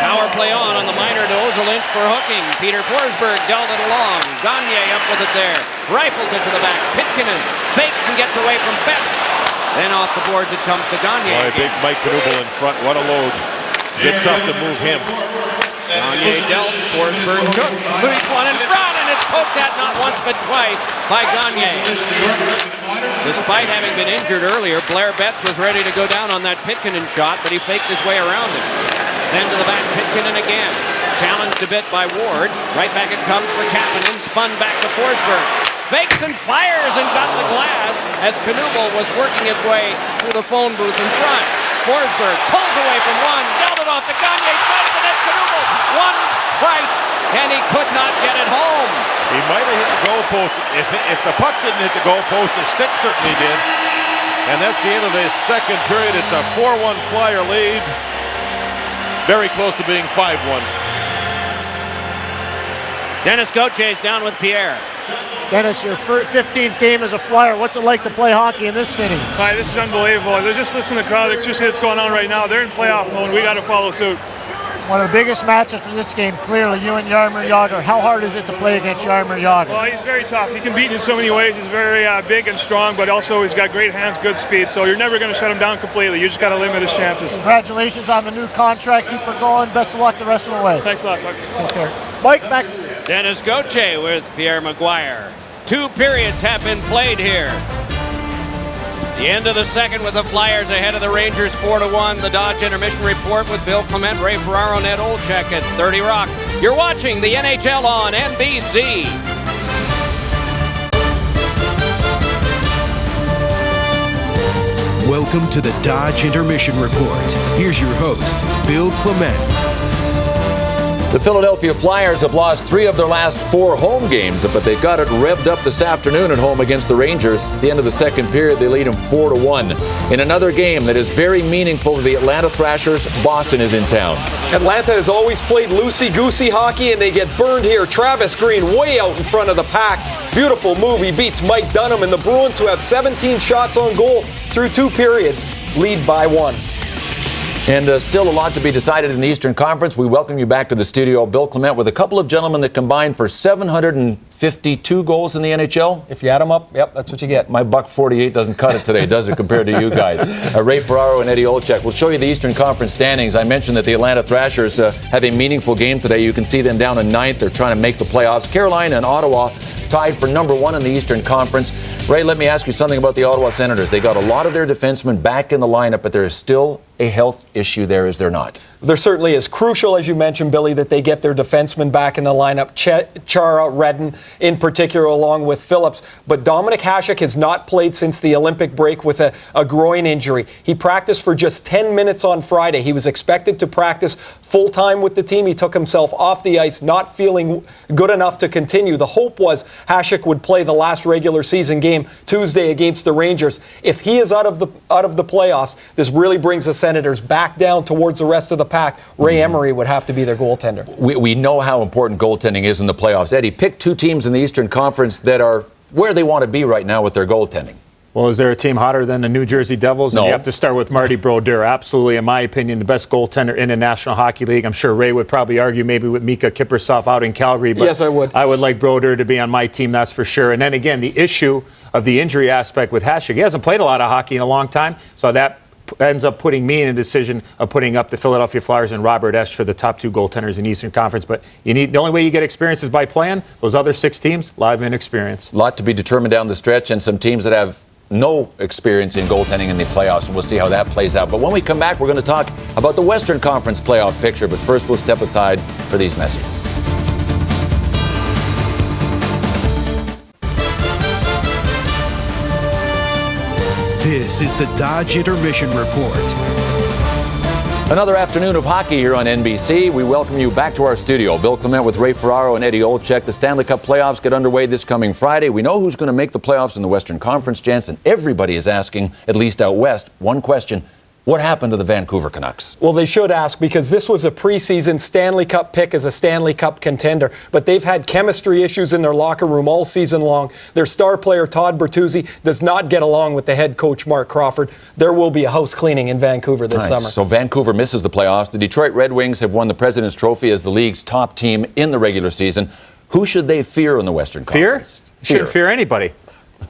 Power play on the minor to Ozolinch for hooking. Peter Forsberg dealt it along. Gagne up with it there. Rifles it to the back. Pitkinen fakes and gets away from Betts. Then off the boards it comes to Gagne. Boy, big Mike Knuble in front. What a load. Get tough to move him. Gagne dealt. Forsberg took. Louis one in front, and it's poked at not once but twice by Gagne. Despite having been injured earlier, Blair Betts was ready to go down on that Pitkinen shot, but he faked his way around it. Then to the back, Pitkinen again. Challenged a bit by Ward. Right back it comes for Kapanen. Spun back to Forsberg. Fakes and fires and got the glass as Knuble was working his way through the phone booth in front. Forsberg pulls away from one, dealt it off to Gagne, sends it at Knuble once, twice, and he could not get it home. He might have hit the goalpost. If the puck didn't hit the goalpost, the stick certainly did. And that's the end of the second period. It's a 4-1 Flyer lead. Very close to being 5-1. Dennis Gauthier down with Pierre. Dennis, your 15th game as a Flyer. What's it like to play hockey in this city? Hi, this is unbelievable. They're just listening to the crowd. They just see what's going on right now. They're in playoff mode. We got to follow suit. One of the biggest matchups for this game, clearly, you and Jaromir Jagr. How hard is it to play against Jaromir Jagr? Well, he's very tough. He can beat in so many ways. He's very big and strong, but also he's got great hands, good speed. So you're never going to shut him down completely. You just got to limit his chances. Congratulations on the new contract. Keep her going. Best of luck the rest of the way. Thanks a lot, Buck. Take care. Mike, back to you. Dennis Gauthier with Pierre Maguire. 2 periods have been played here. The end of the second with the Flyers ahead of the Rangers 4-1. The Dodge Intermission Report with Bill Clement, Ray Ferraro, Ned Olczyk at 30 Rock. You're watching the NHL on NBC. Welcome to the Dodge Intermission Report. Here's your host, Bill Clement. The Philadelphia Flyers have lost 3 of their last 4 home games, but they got it revved up this afternoon at home against the Rangers. At the end of the second period, they lead them 4-1. In another game that is very meaningful to the Atlanta Thrashers, Boston is in town. Atlanta has always played loosey-goosey hockey, and they get burned here. Travis Green way out in front of the pack. Beautiful move. He beats Mike Dunham, and the Bruins, who have 17 shots on goal through 2 periods, lead by 1. And still a lot to be decided in the Eastern Conference. We welcome you back to the studio. Bill Clement with a couple of gentlemen that combined for 752 goals in the NHL. If you add them up, yep, that's what you get. My $1.48 doesn't cut it today, does it, compared to you guys? Ray Ferraro and Eddie Olczyk. We'll show you the Eastern Conference standings. I mentioned that the Atlanta Thrashers have a meaningful game today. You can see them down in 9th. They're trying to make the playoffs. Carolina and Ottawa tied for number 1 in the Eastern Conference. Ray, let me ask you something about the Ottawa Senators. They got a lot of their defensemen back in the lineup, but there is still a health issue there, is there not? There certainly is. Crucial, as you mentioned, Billy, that they get their defensemen back in the lineup. Chara, Redden in particular, along with Phillips. But Dominic Hasek has not played since the Olympic break with a groin injury. He practiced for just 10 minutes on Friday. He was expected to practice full-time with the team. He took himself off the ice, not feeling good enough to continue. The hope was Hasek would play the last regular season game Tuesday against the Rangers. If he is out of the playoffs, this really brings the Senators back down towards the rest of the pack. Ray Emery would have to be their goaltender. We know how important goaltending is in the playoffs. Eddie, pick 2 teams in the Eastern Conference that are where they want to be right now with their goaltending. Well, is there a team hotter than the New Jersey Devils? No. And you have to start with Marty Brodeur. Absolutely, in my opinion, the best goaltender in the National Hockey League. I'm sure Ray would probably argue maybe with Mika Kiprusoff out in Calgary. But yes, I would. I would like Brodeur to be on my team, that's for sure. And then again, the issue of the injury aspect with Hasek. He hasn't played a lot of hockey in a long time, so that ends up putting me in a decision of putting up the Philadelphia Flyers and Robert Esche for the top 2 goaltenders in the Eastern Conference. But the only way you get experience is by playing. Those other 6 teams, live inexperience. A lot to be determined down the stretch, and some teams that have no experience in goaltending in the playoffs, and we'll see how that plays out. But when we come back, we're going to talk about the Western Conference playoff picture. But first, we'll step aside for these messages. This is the Dodge Intermission Report. Another afternoon of hockey here on NBC. We welcome you back to our studio. Bill Clement with Ray Ferraro and Eddie Olczyk. The Stanley Cup playoffs get underway this coming Friday. We know who's going to make the playoffs in the Western Conference, Jansen. Everybody is asking, at least out west, one question. What happened to the Vancouver Canucks? Well, they should ask, because this was a preseason Stanley Cup pick as a Stanley Cup contender. But they've had chemistry issues in their locker room all season long. Their star player, Todd Bertuzzi, does not get along with the head coach, Mark Crawford. There will be a house cleaning in Vancouver this summer. So Vancouver misses the playoffs. The Detroit Red Wings have won the President's Trophy as the league's top team in the regular season. Who should they fear in the Western Conference? Shouldn't fear anybody.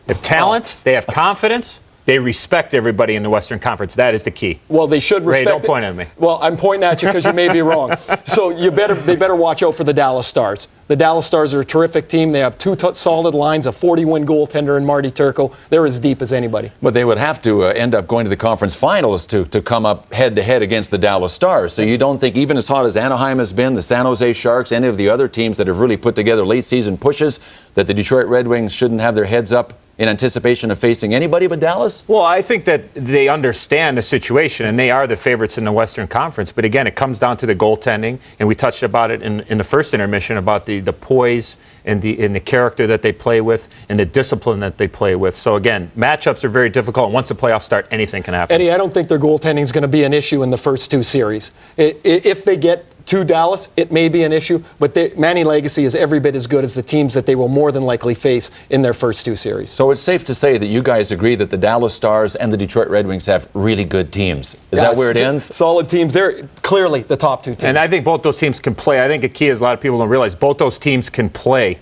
They have talent. They have confidence. They respect everybody in the Western Conference. That is the key. Well, they should respect. Ray, don't point at me. Well, I'm pointing at you because you may be wrong. So they better watch out for the Dallas Stars. The Dallas Stars are a terrific team. They have two solid lines, a 40-win goaltender in Marty Turco. They're as deep as anybody. But they would have to end up going to the conference finals to come up head-to-head against the Dallas Stars. So you don't think, even as hot as Anaheim has been, the San Jose Sharks, any of the other teams that have really put together late-season pushes, that the Detroit Red Wings shouldn't have their heads up in anticipation of facing anybody but Dallas? Well, I think that they understand the situation, and they are the favorites in the Western Conference. But again, it comes down to the goaltending, and we touched about it in the first intermission about the poise and the character that they play with and the discipline that they play with. So again, matchups are very difficult. And once the playoffs start, anything can happen. Eddie, I don't think their goaltending is going to be an issue in the first two series. If they get to Dallas, it may be an issue, but Manny Legacy is every bit as good as the teams that they will more than likely face in their first two series. So it's safe to say that you guys agree that the Dallas Stars and the Detroit Red Wings have really good teams. Is that where it ends? Solid teams. They're clearly the top two teams. And I think both those teams can play. I think the key is a lot of people don't realize both those teams can play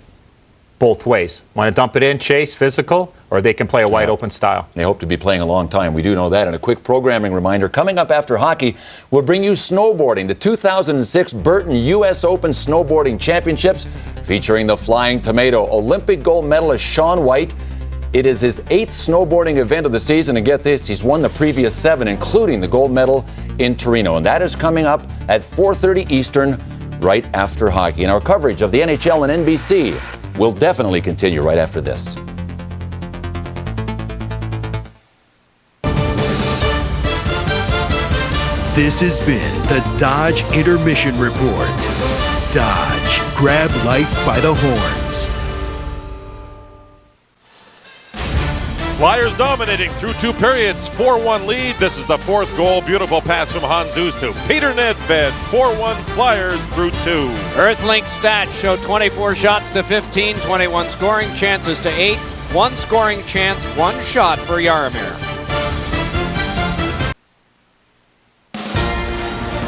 both ways. Want to dump it in, chase, physical, or they can play a wide open style. They hope to be playing a long time. We do know that. And a quick programming reminder, coming up after hockey, we'll bring you snowboarding, the 2006 Burton U.S. Open Snowboarding Championships, featuring the Flying Tomato Olympic gold medalist Shaun White. It is his 8th snowboarding event of the season, and get this, he's won the previous 7, including the gold medal in Torino. And that is coming up at 4:30 Eastern, right after hockey. And our coverage of the NHL and NBC will definitely continue right after this. This has been the Dodge Intermission Report. Dodge, grab life by the horns. Flyers dominating through 2 periods, 4-1 lead. This is the 4th goal. Beautiful pass from Hans Uztu. Peter Nedved, 4-1 Flyers through 2. Earthlink stats show 24 shots to 15, 21 scoring chances to 8, 1 scoring chance, 1 shot for Jaromir.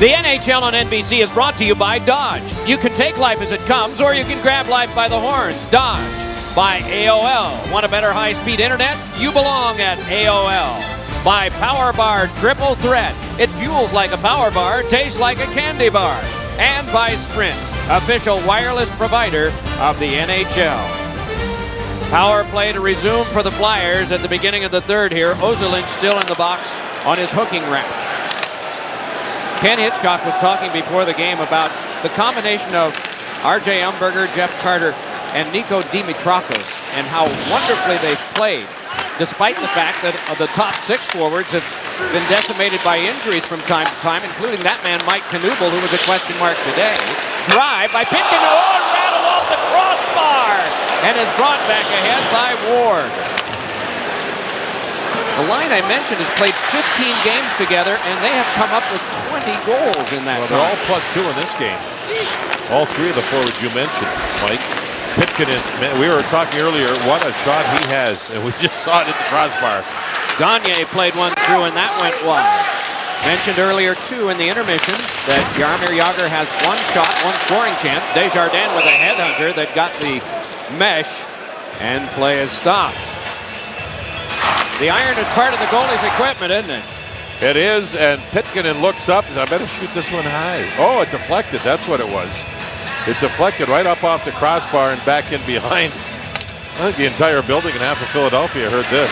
The NHL on NBC is brought to you by Dodge. You can take life as it comes, or you can grab life by the horns. Dodge. By AOL. Want a better high-speed internet? You belong at AOL. By Power Bar Triple Threat. It fuels like a power bar, tastes like a candy bar. And by Sprint, official wireless provider of the NHL. Power play to resume for the Flyers at the beginning of the third here. Ozolinsh still in the box on his hooking rack. Ken Hitchcock was talking before the game about the combination of R.J. Umberger, Jeff Carter, and Nico Dimitrakos, and how wonderfully they've played, despite the fact that the top 6 forwards have been decimated by injuries from time to time, including that man, Mike Knuble, who was a question mark today. Drive by Pitkin, and rattle off the crossbar, and is brought back ahead by Ward. The line I mentioned has played 15 games together, and they have come up with 20 goals in that. Well, they're all +2 in this game. All 3 of the forwards you mentioned, Mike. Pitkin, we were talking earlier, what a shot he has, and we just saw it at the crossbar. Gagne played one through, and that went wide. Mentioned earlier, too, in the intermission, that Jaromir Jagr has 1 shot, 1 scoring chance. Desjardins with a headhunter that got the mesh, and play is stopped. The iron is part of the goalie's equipment, isn't it? It is, and Pitkin looks up, I better shoot this one high. Oh, it deflected, that's what it was. It deflected right up off the crossbar and back in behind. I think the entire building and half of Philadelphia heard this.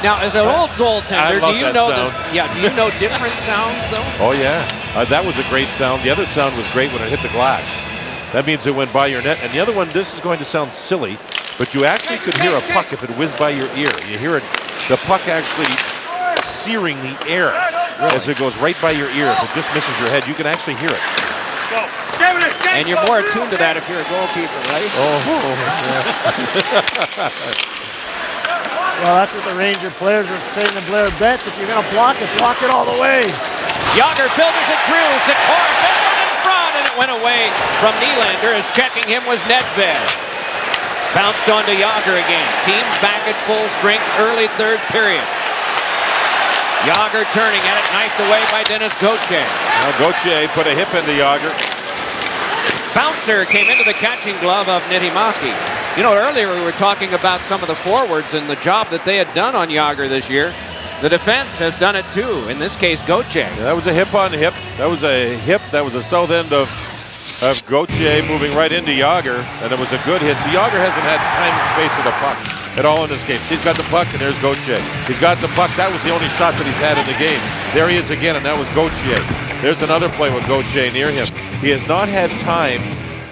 Now, as an old goaltender, do you know sound. do you know different sounds though? Oh yeah, that was a great sound. The other sound was great when it hit the glass. That means it went by your net. And the other one, this is going to sound silly, but you actually could hear a puck if it whizzed by your ear. You hear it, the puck actually searing the air as it goes right by your ear. If it just misses your head, you can actually hear it. And you're more attuned to that if you're a goalkeeper, right? Well, that's what the Ranger players are saying to Blair Betts. If you're going to block it all the way. Yager filters it through. Sikora fed one in front, and it went away from Nylander as checking him was Nedved. Bounced onto Yager again. Teams back at full strength early third period. Yager turning at it, knifed away by Dennis Gauthier. Now Gauthier put a hip into Yager. Bouncer came into the catching glove of Niittymaki. You know, earlier we were talking about some of the forwards and the job that they had done on Yager this year. The defense has done it too. In this case, Gauthier. Yeah, that was a hip on hip. That was a hip. That was a south end of Gauthier moving right into Yager, and it was a good hit. So Yager hasn't had time and space with the puck at all in this game. So he's got the puck, and there's Gauthier. He's got the puck. That was the only shot that he's had in the game. There he is again, and that was Gauthier. There's another play with Gauthier near him. He has not had time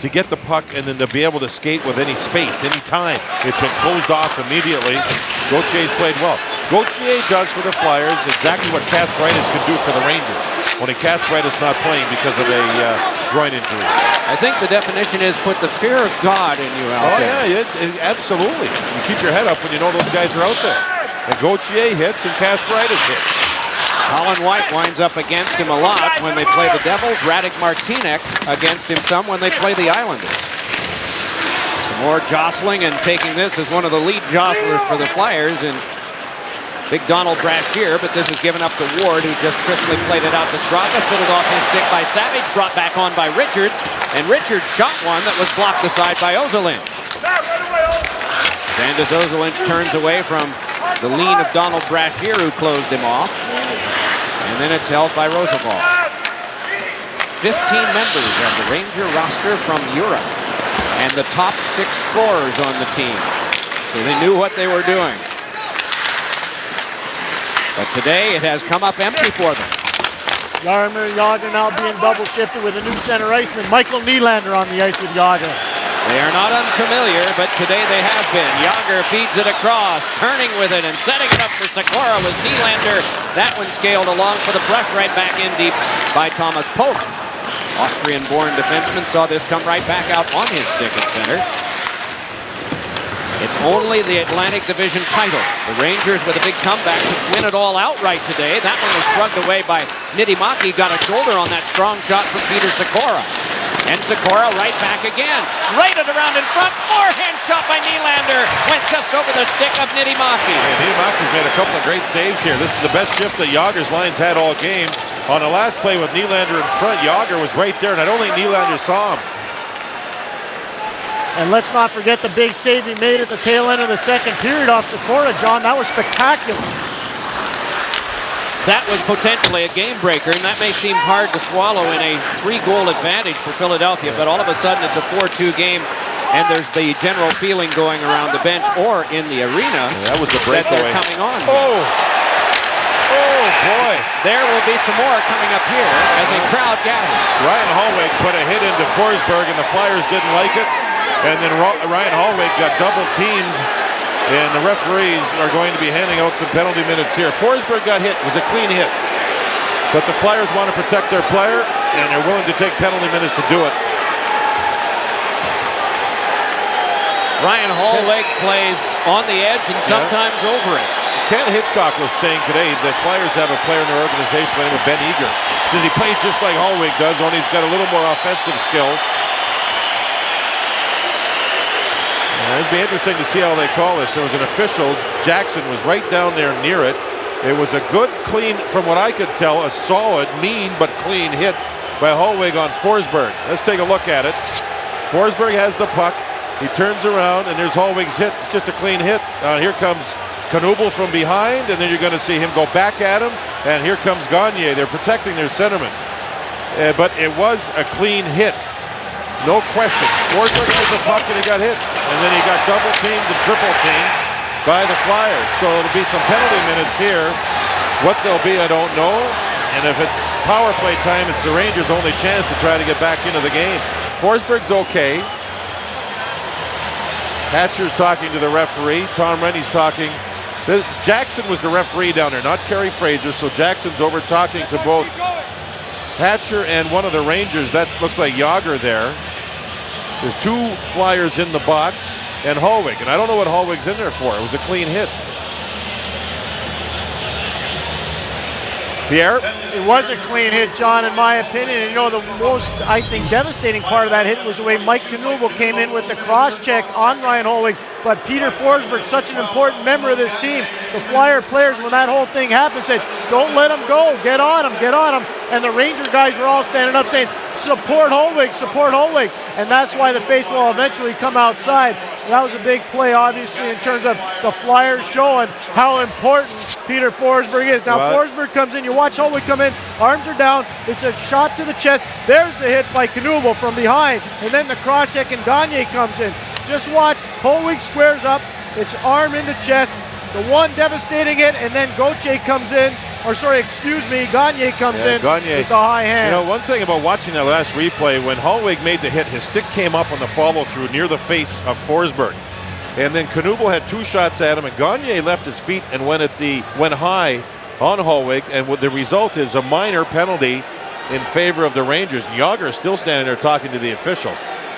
to get the puck and then to be able to skate with any space, any time. It's been closed off immediately. Gauthier's played well. Gauthier does for the Flyers exactly what Kasparaitis could do for the Rangers. Only Kasparaitis not playing because of a groin injury. I think the definition is put the fear of God in you out there. Oh yeah, absolutely. You keep your head up when you know those guys are out there. And Gauthier hits and Kasparaitis hits. Colin White winds up against him a lot when they play the Devils. Radek Martinek against him some when they play the Islanders. Some more jostling, and taking this as one of the lead jostlers for the Flyers and big Donald Brashear, but this is given up to Ward, who just crisply played it out to Straka, fiddled off his stick by Savage, brought back on by Richards, and Richards shot one that was blocked aside by Ozolinsh. Sandis Ozolinsh turns away from the lean of Donald Brashear, who closed him off. And then it's held by Roosevelt. 15 members of the Ranger roster from Europe. And the top 6 scorers on the team. So they knew what they were doing. But today it has come up empty for them. Jaromir Jagr now being double shifted with a new center iceman, Michael Nylander, on the ice with Jagr. They are not unfamiliar, but today they have been. Jagr feeds it across, turning with it and setting it up for Sikora was Nylander. That one scaled along for the brush right back in deep by Thomas Polk. Austrian-born defenseman saw this come right back out on his stick at center. It's only the Atlantic Division title. The Rangers with a big comeback to win it all outright today. That one was shrugged away by Niittymaki. Got a shoulder on that strong shot from Peter Sikora. And Sikora right back again. Right it around in front. Forehand shot by Nylander. Went just over the stick of Niittymaki. And Niittymaki's made a couple of great saves here. This is the best shift that Jager's line's had all game. On the last play with Nylander in front, Jager was right there, and I don't think Nylander saw him. And let's not forget the big save he made at the tail end of the second period off Sikora, John. That was spectacular. That was potentially a game breaker, and that may seem hard to swallow in a 3-goal advantage for Philadelphia, but all of a sudden it's a 4-2 game, and there's the general feeling going around the bench or in the arena that was the breakaway. that they're coming on. Oh boy. There will be some more coming up here as a crowd gathers. Ryan Hallweg put a hit into Forsberg, and the Flyers didn't like it. And then Ryan Hallweg got double teamed, and the referees are going to be handing out some penalty minutes here. Forsberg got hit. It was a clean hit. But the Flyers want to protect their player, and they're willing to take penalty minutes to do it. Ryan Hallweg plays on the edge and sometimes over it. Ken Hitchcock was saying today the Flyers have a player in their organization by the name of Ben Eager. He says he plays just like Hallweg does, only he's got a little more offensive skill. It'd be interesting to see how they call this. There was an official. Jackson was right down there near it. It was a good, clean, from what I could tell, a solid, mean, but clean hit by Hallweg on Forsberg. Let's take a look at it. Forsberg has the puck. He turns around, and there's Hallweg's hit. It's just a clean hit. Here comes Knuble from behind, and then you're going to see him go back at him. And here comes Gagne. They're protecting their centerman. But it was a clean hit. No question. Forsberg has the puck and he got hit. And then he got double teamed and triple teamed by the Flyers. So it'll be some penalty minutes here. What they'll be, I don't know. And if it's power play time, it's the Rangers' only chance to try to get back into the game. Forsberg's okay. Hatcher's talking to the referee. Tom Rennie's talking. Jackson was the referee down there, not Kerry Fraser, so Jackson's over talking to both Hatcher and one of the Rangers. That looks like Yager there. There's 2 Flyers in the box and Hallwig, and I don't know what Hallwig's in there for. It was a clean hit. Pierre? It was a clean hit, John, in my opinion. And you know, the most, I think, devastating part of that hit was the way Mike Knuble came in with the cross-check on Ryan Hallwig. But Peter Forsberg, such an important member of this team, the Flyer players, when that whole thing happened, said, don't let him go, get on him, get on him. And the Ranger guys were all standing up saying, support Hallwig, support Hallwig. And that's why the face will eventually come outside. That was a big play, obviously, in terms of the Flyers showing how important Peter Forsberg is. Now, Forsberg comes in, you watch Hallwig come in, arms are down, it's a shot to the chest. There's the hit by Knuble from behind, and then the cross-check and Gagne comes in. Just watch, Hallwig squares up, it's arm into chest, the one devastating hit, and then Gauthier comes in, Gagne comes in with the high hands. You know, one thing about watching that last replay, when Hallwig made the hit, his stick came up on the follow-through near the face of Forsberg. And then Knuble had 2 shots at him, and Gagne left his feet and went high on Hallwig, and the result is a minor penalty in favor of the Rangers. Yager is still standing there talking to the official.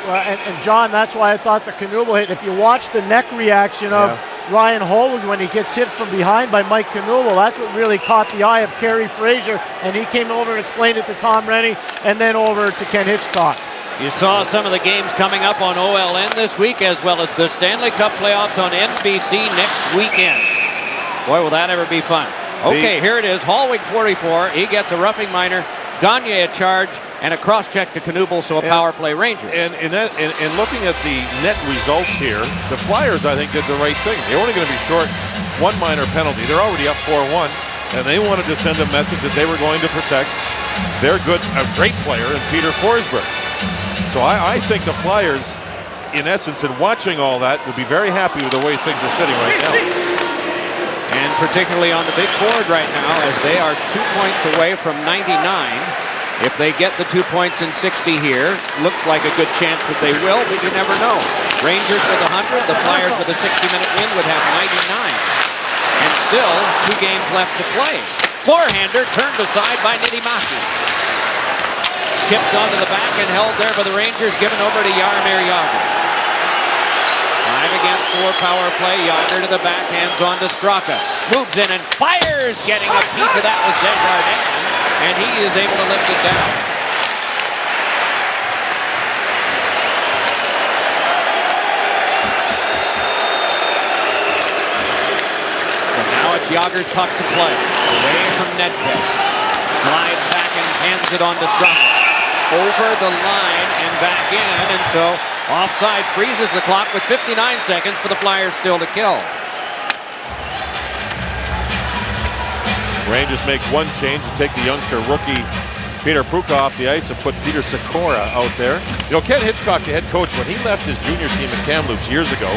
Well, and John, that's why I thought the Knuble hit, if you watch the neck reaction of Ryan Hallwig when he gets hit from behind by Mike Knuble, that's what really caught the eye of Kerry Fraser, and he came over and explained it to Tom Rennie and then over to Ken Hitchcock. You saw some of the games coming up on OLN this week, as well as the Stanley Cup playoffs on NBC next weekend. Boy, will that ever be fun. Okay, here it is. Hallwig 44. He gets a roughing minor. Gagne a charge and a cross-check to Knuble, so a power play Rangers. And looking at the net results here, the Flyers, I think, did the right thing. They're only going to be short 1 minor penalty. They're already up 4-1, and they wanted to send a message that they were going to protect their a great player in Peter Forsberg. So I think the Flyers, in essence, in watching all that, would be very happy with the way things are sitting right now. And particularly on the big board right now, as they are 2 points away from 99. If they get the 2 points in 60 here, looks like a good chance that they will, but you never know. Rangers with 100, the Flyers with a 60-minute win would have 99. And still, 2 games left to play. Forehander turned aside by Niittymaki. Chipped onto the back and held there by the Rangers, given over to Jaromir Jagr. 5 against 4 power play. Jagr to the back, hands on to Straka. Moves in and fires, getting a piece of that was Desjardins, and he is able to lift it down. So now it's Jagr's puck to play. Away from Nedved. Slides back and hands it on to Straka. Over the line and back in, and so offside freezes the clock with 59 seconds for the Flyers still to kill. Rangers make one change to take the youngster rookie Peter Pruka off the ice and put Peter Sikora out there. You know, Ken Hitchcock, the head coach, when he left his junior team in Kamloops years ago,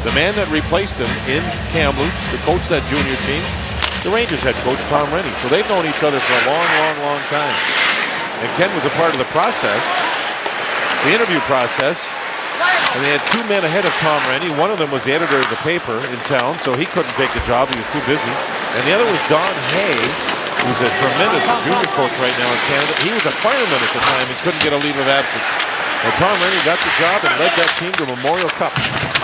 the man that replaced him in Kamloops, the coach that junior team, the Rangers head coach, Tom Rennie. So they've known each other for a long time. And Ken was a part of the process, the interview process, and they had 2 men ahead of Tom Rennie. One of them was the editor of the paper in town, so he couldn't take the job. He was too busy. And the other was Don Hay, who's a tremendous junior coach right now in Canada. He was a fireman at the time and couldn't get a leave of absence. Well, Tom Rennie got the job and led that team to Memorial Cup.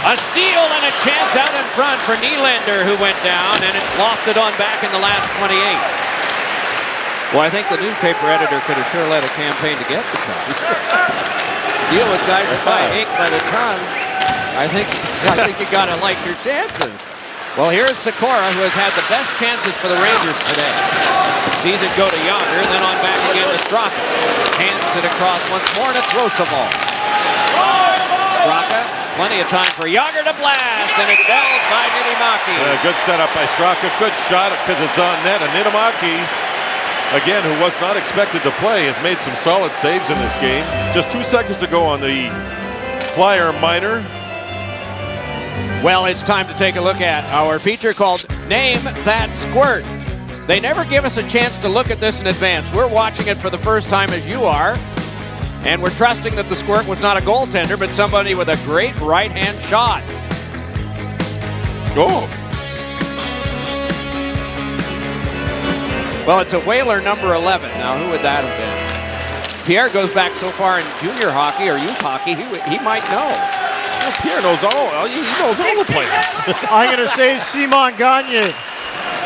A steal and a chance out in front for Nylander, who went down, and it's lofted on back in the last 28. Well, I think the newspaper editor could have sure led a campaign to get the job. Deal with guys that buy ink by the ton. I think you gotta like your chances. Well, here's Sikora, who has had the best chances for the Rangers today. Sees it go to Jagr, then on back again to Straka. Hands it across once more, and it's Roosevelt. Straka, plenty of time for Jagr to blast, and it's held by Niittymaki. Good setup by Straka, good shot because it's on net, and Niittymaki, again, who was not expected to play, has made some solid saves in this game. Just 2 seconds to go on the Flyer minor. Well, it's time to take a look at our feature called Name That Squirt. They never give us a chance to look at this in advance. We're watching it for the first time as you are. And we're trusting that the squirt was not a goaltender, but somebody with a great right-hand shot. Oh. Well, it's a Whaler number 11. Now, who would that have been? Pierre goes back so far in junior hockey or youth hockey, he might know. Well, Pierre knows he knows all the players. I'm going to say Simon Gagne.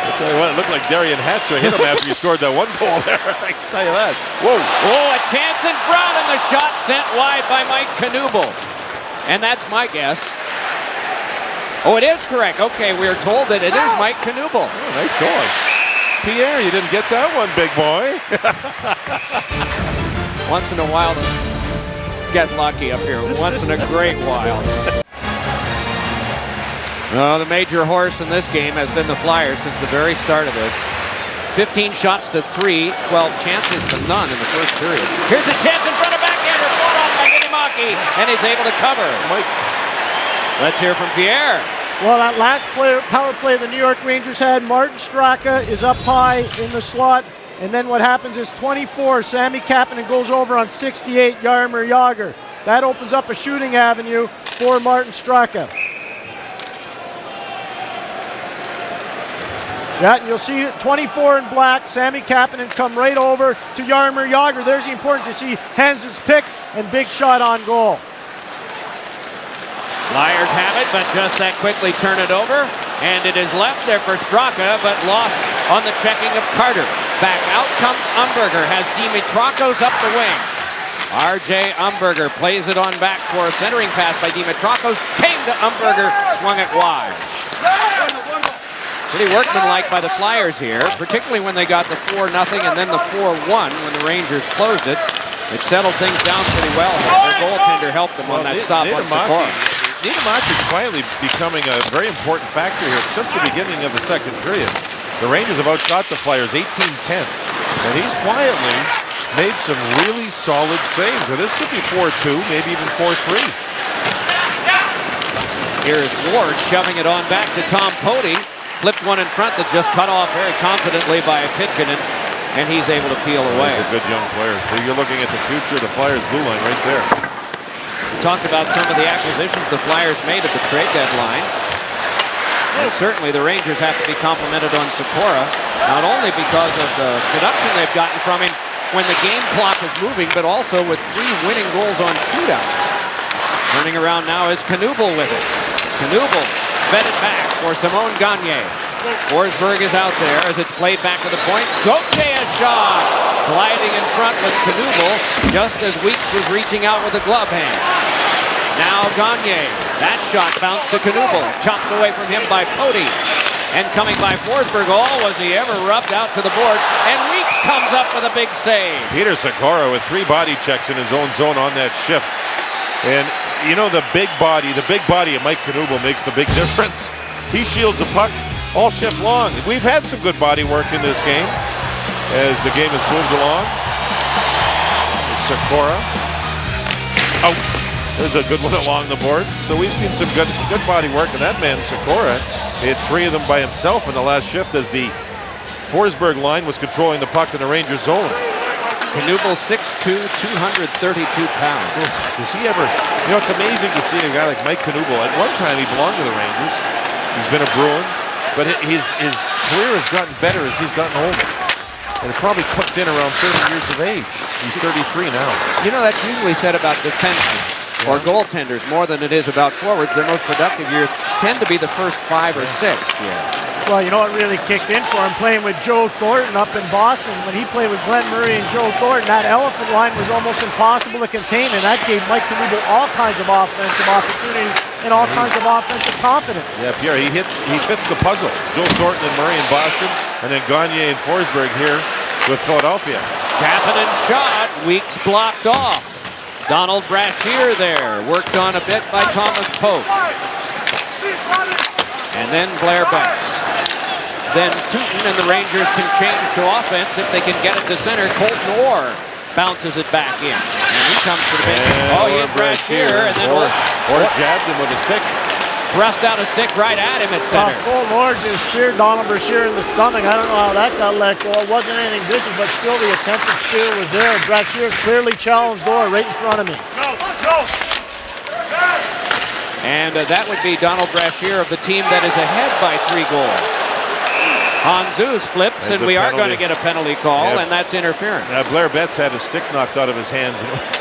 I'll tell you what, it looked like Darian Hatcher hit him after he scored that one goal there. I can tell you that. Whoa. Oh, a chance in front, and the shot sent wide by Mike Knuble. And that's my guess. Oh, it is correct. Okay, we are told that it is Mike Knuble. Oh, nice going. Pierre, you didn't get that one, big boy. Once in a while, get lucky up here. Once in a great while. Well, the major horse in this game has been the Flyers since the very start of this. 15 shots to 3, 12 chances to none in the first period. Here's a chance in front of backhander, fought off by Minimaki, and he's able to cover. Mike. Let's hear from Pierre. Well, that last power play the New York Rangers had, Martin Straka is up high in the slot. And then what happens is 24, Sami Kapanen goes over on 68, Jaromir Jagr. That opens up a shooting avenue for Martin Straka. Yeah, and you'll see 24 in black, Sami Kapanen come right over to Jaromir Jagr. There's the importance. You see Hansen's pick and big shot on goal. Flyers have it, but just that quickly turn it over. And it is left there for Straka, but lost on the checking of Carter. Back out comes Umberger, has Dimitrakos up the wing. R.J. Umberger plays it on back for a centering pass by Dimitrakos. Came to Umberger, swung it wide. Pretty workmanlike by the Flyers here, particularly when they got the 4-0 and then the 4-1 when the Rangers closed it. It settled things down pretty well here. Their goaltender helped them on that stop on Sikora. Niedermacher is quietly becoming a very important factor here since the beginning of the second period. The Rangers have outshot the Flyers 18-10, and he's quietly made some really solid saves. Or this could be 4-2, maybe even 4-3. Here's Ward shoving it on back to Tom Poti. Flipped one in front that just cut off very confidently by Pitkanen, and he's able to peel away. He's a good young player. So you're looking at the future of the Flyers blue line right there. We talked about some of the acquisitions the Flyers made at the trade deadline. And certainly the Rangers have to be complimented on Sikora, not only because of the production they've gotten from him when the game clock is moving, but also with 3 winning goals on shootouts. Turning around now is Knuble with it. Knuble fed it back for Simon Gagne. Forsberg is out there as it's played back to the point. Gauthier a shot. Gliding in front was Knuble, just as Weeks was reaching out with a glove hand. Now Gagne. That shot bounced to Knuble. Chopped away from him by Poti. And coming by Forsberg. Oh, was he ever rubbed out to the board. And Weeks comes up with a big save. Peter Sikora with 3 body checks in his own zone on that shift. And you know the big body of Mike Knuble makes the big difference. He shields the puck all shift long. We've had some good body work in this game as the game has moved along. Sikora. Ouch. There's a good one along the boards. So we've seen some good body work, and that man, Sikora, hit 3 of them by himself in the last shift as the Forsberg line was controlling the puck in the Rangers zone. Knuble 6'2", 232 pounds. Does he ever, it's amazing to see a guy like Mike Knuble. At one time he belonged to the Rangers. He's been a Bruin, but his career has gotten better as he's gotten older. And it probably clicked in around 30 years of age. He's 33 now. That's usually said about defensemen or goaltenders more than it is about forwards. Their most productive years tend to be the first 5 or 6. Yeah. Well, you know what really kicked in for him? Playing with Joe Thornton up in Boston. When he played with Glenn Murray and Joe Thornton, that elephant line was almost impossible to contain, and that gave Mike Knuble all kinds of offensive opportunities and all kinds of offensive confidence. Yeah, Pierre, he fits the puzzle. Joe Thornton and Murray in Boston, and then Gagne and Forsberg here with Philadelphia. Kapanen shot, Weeks blocked off. Donald Brashear there, worked on a bit by Thomas Pope. And then Blair Becks. Then Tootin and the Rangers can change to offense if they can get it to center. Colton Orr bounces it back in. And he comes to the bench. He hit Brashear. And then Orr jabbed him with a stick. thrust out a stick right at him at center. Cole Lord just speared Donald Brashear in the stomach. I don't know how that got let go. It wasn't anything vicious, but still the attempted spear was there. Brashear clearly challenged Orr right in front of me. And that would be Donald Brashear of the team that is ahead by 3 goals. Hanzus flips, and we are going to get a penalty call, and that's interference. Blair Betts had his stick knocked out of his hands.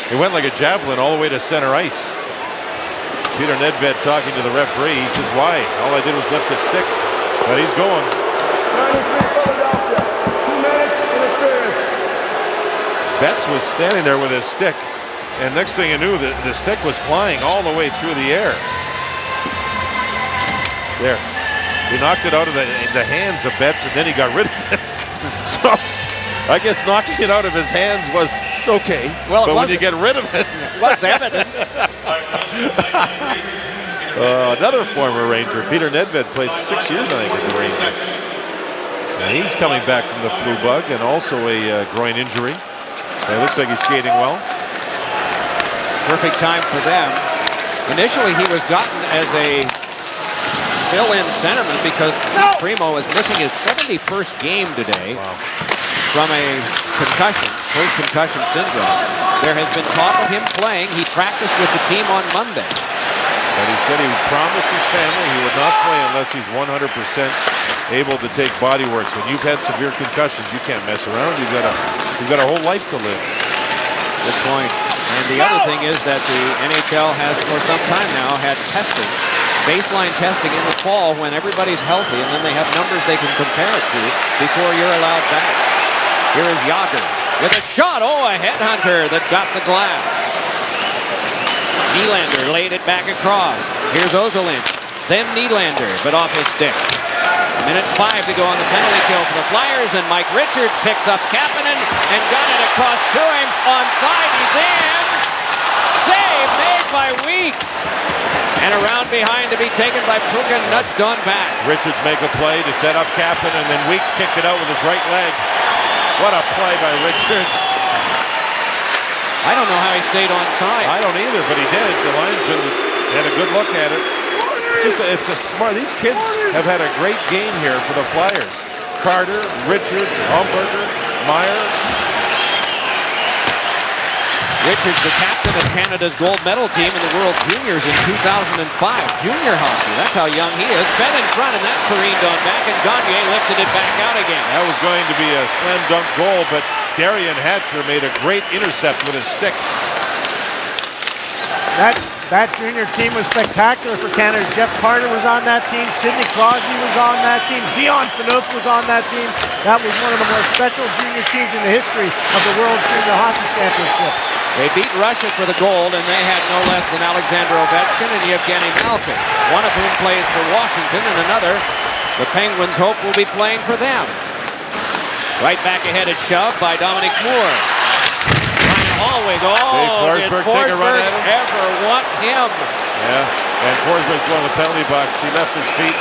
It went like a javelin all the way to center ice. Peter Nedved talking to the referee. He says, why? All I did was lift his stick. But he's going. 93 Philadelphia. 2 minutes interference. Betts was standing there with his stick. And next thing you knew, the stick was flying all the way through the air. There. He knocked it out of the hands of Betts, and then he got rid of it. So I guess knocking it out of his hands was okay. Well, but when you get rid of it, it was evidence. Another former Ranger, Peter Nedved, played 6 years, I think, as a Ranger. And he's coming back from the flu bug and also a groin injury. It looks like he's skating well. Perfect time for them. Initially, he was gotten as a fill-in centerman because Primo is missing his 71st game today from a concussion, post-concussion syndrome. There has been talk of him playing. He practiced with the team on Monday. But he said he promised his family he would not play unless he's 100% able to take body works. When you've had severe concussions, you can't mess around. You've got a whole life to live. Good point. And the other thing is that the NHL has for some time now had testing, baseline testing in the fall when everybody's healthy, and then they have numbers they can compare it to before you're allowed back. Here is Jagr with a shot. Oh, a headhunter that got the glass. Nylander laid it back across. Here's Ozolinsh. Then Nylander, but off his stick. 1:05 to go on the penalty kill for the Flyers, and Mike Richards picks up Kapanen and got it across to him. Onside, he's in. Save made by Weeks. And around behind to be taken by Puka, nudged on back. Richards make a play to set up Kapanen, and then Weeks kicked it out with his right leg. What a play by Richards. I don't know how he stayed onside. I don't either, but he did. The linesman had a good look at it. It's a smart. These kids have had a great game here for the Flyers. Carter, Richard, Homburger, Meyer. Richards, the captain of Canada's gold medal team in the World Juniors in 2005. Junior hockey. That's how young he is. Fed in front, and that careened on back, and Gagne lifted it back out again. That was going to be a slam dunk goal, but Darian Hatcher made a great intercept with his stick. That junior team was spectacular for Canada. Jeff Carter was on that team. Sidney Crosby was on that team. Dion Phaneuf was on that team. That was one of the more special junior teams in the history of the World Junior Hockey Championship. They beat Russia for the gold, and they had no less than Alexander Ovechkin and Yevgeny Malkin, one of whom plays for Washington, and another, the Penguins hope, will be playing for them. Right back ahead at shove by Dominic Moore. Always. Oh, did Forsberg ever want him? Yeah, and Forsberg's going to the penalty box. He left his feet.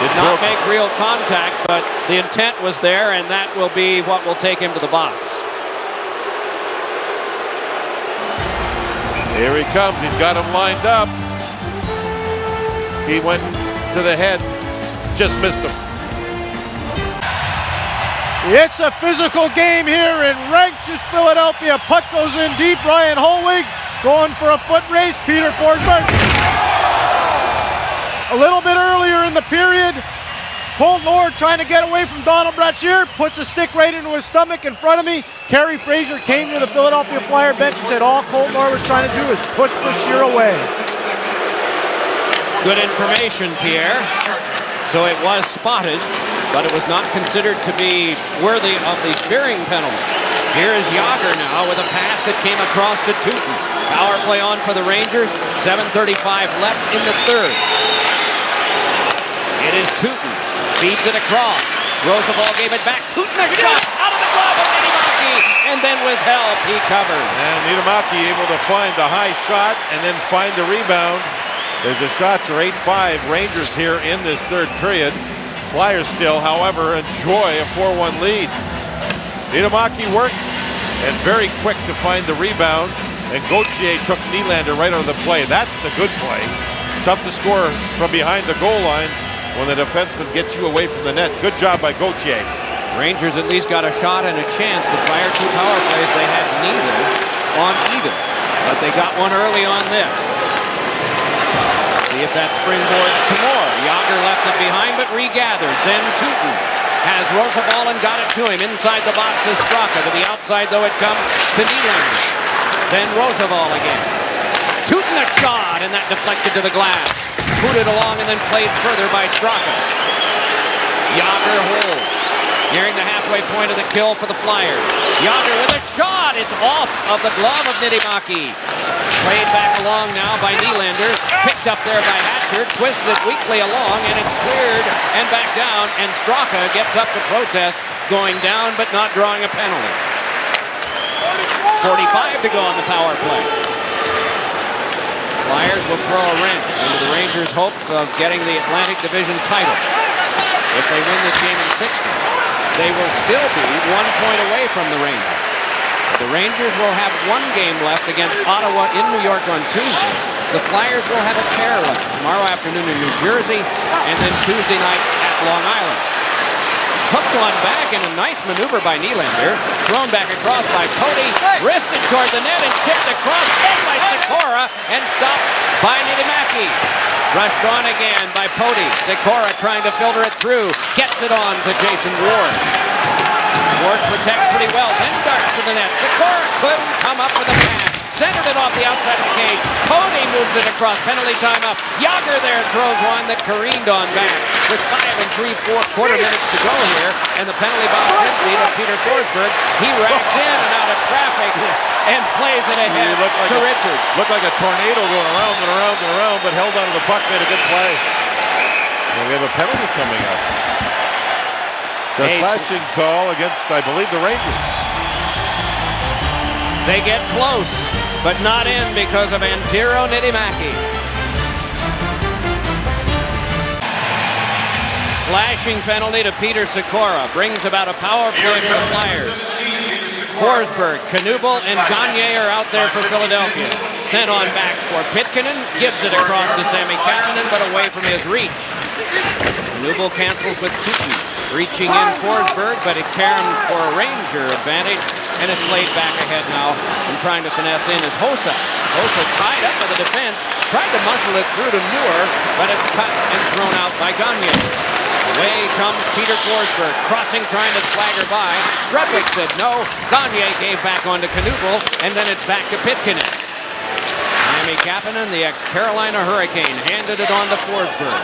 Did not make real contact, but the intent was there, and that will be what will take him to the box. Here he comes. He's got him lined up. He went to the head. Just missed him. It's a physical game here in Ranches, Philadelphia. Puck goes in deep. Ryan Holwig going for a foot race. Peter Forsberg. A little bit earlier in the period, Colt Lord trying to get away from Donald Brashear, puts a stick right into his stomach in front of me. Kerry Fraser came to the Philadelphia Flyer bench and said all Colt Lord was trying to do is push Brashear away. Good information, Pierre. So it was spotted, but it was not considered to be worthy of the spearing penalty. Here is Jagr now with a pass that came across to Tootin. Power play on for the Rangers. 7:35 left in the third. It is Tootin. Feeds it across. Roosevelt gave it back. Tootin a shot out of the glove of Niittymaki. And then with help, he covers. And Niittymaki able to find the high shot and then find the rebound. There's the shots are 8-5 Rangers here in this third period. Flyers still, however, enjoy a 4-1 lead. Niittymaki worked and very quick to find the rebound. And Gauthier took Nylander right out of the play. That's the good play. Tough to score from behind the goal line when the defenseman gets you away from the net. Good job by Gauthier. Rangers at least got a shot and a chance. The prior 2 power plays, they had neither on either. But they got one early on this. See if that springboards to more. Yager left it behind but regathers. Then Tootin has Roosevelt and got it to him. Inside the box is Straka. To the outside, though, it comes to Nylander. Then Roosevelt again. Tootin a shot, and that deflected to the glass. Booted along and then played further by Straka. Yager holds. Nearing the halfway point of the kill for the Flyers. Yager with a shot. It's off of the glove of Niittymaki. Played back along now by Nylander. Picked up there by Hatcher. Twists it weakly along, and it's cleared and back down. And Straka gets up to protest, going down but not drawing a penalty. 45 to go on the power play. Flyers will throw a wrench into the Rangers' hopes of getting the Atlantic Division title. If they win this game in 60, they will still be 1 point away from the Rangers. The Rangers will have 1 game left against Ottawa in New York on Tuesday. The Flyers will have a pair left tomorrow afternoon in New Jersey and then Tuesday night at Long Island. Hooked on back in a nice maneuver by Nylander. Thrown back across by Cody. Wristed toward the net and tipped across. Hit by Sikora and stopped by Niittymaki. Rushed on again by Poti. Sikora trying to filter it through. Gets it on to Jason Ward. Ward protects pretty well. Then darts to the net. Sikora couldn't come up with a pass. Centered it off the outside of the cage. Poti moves it across. Penalty time up. Yager there throws one that careened on back. With 5 3/4 minutes to go here. And the penalty box empty to Peter Forsberg. He racks in and out of traffic and plays it ahead to Richards. Looked like a tornado going around and around and around, but held onto the puck, made a good play. And we have a penalty coming up. The slashing call against, I believe, the Rangers. They get close, but not in because of Antero Niittymaki. Slashing penalty to Peter Sikora brings about a power play for the Flyers. Forsberg, Knuble, and Gagne are out there for Philadelphia. Sent on back for Pitkinen, gives it across to Sami Kapanen, but away from his reach. Knuble cancels with Tootin. Reaching in Forsberg, but it caromed for a Ranger advantage, and it's played back ahead now, and trying to finesse in is Hossa. Hossa tied up by the defense, tried to muscle it through to Muir, but it's cut and thrown out by Gagne. Away comes Peter Forsberg, crossing, trying to swagger by. Strudwick said no. Gagne gave back onto Knuble, and then it's back to Pitkinen. Sami Kapanen, the ex-Carolina Hurricane, handed it on to Forsberg.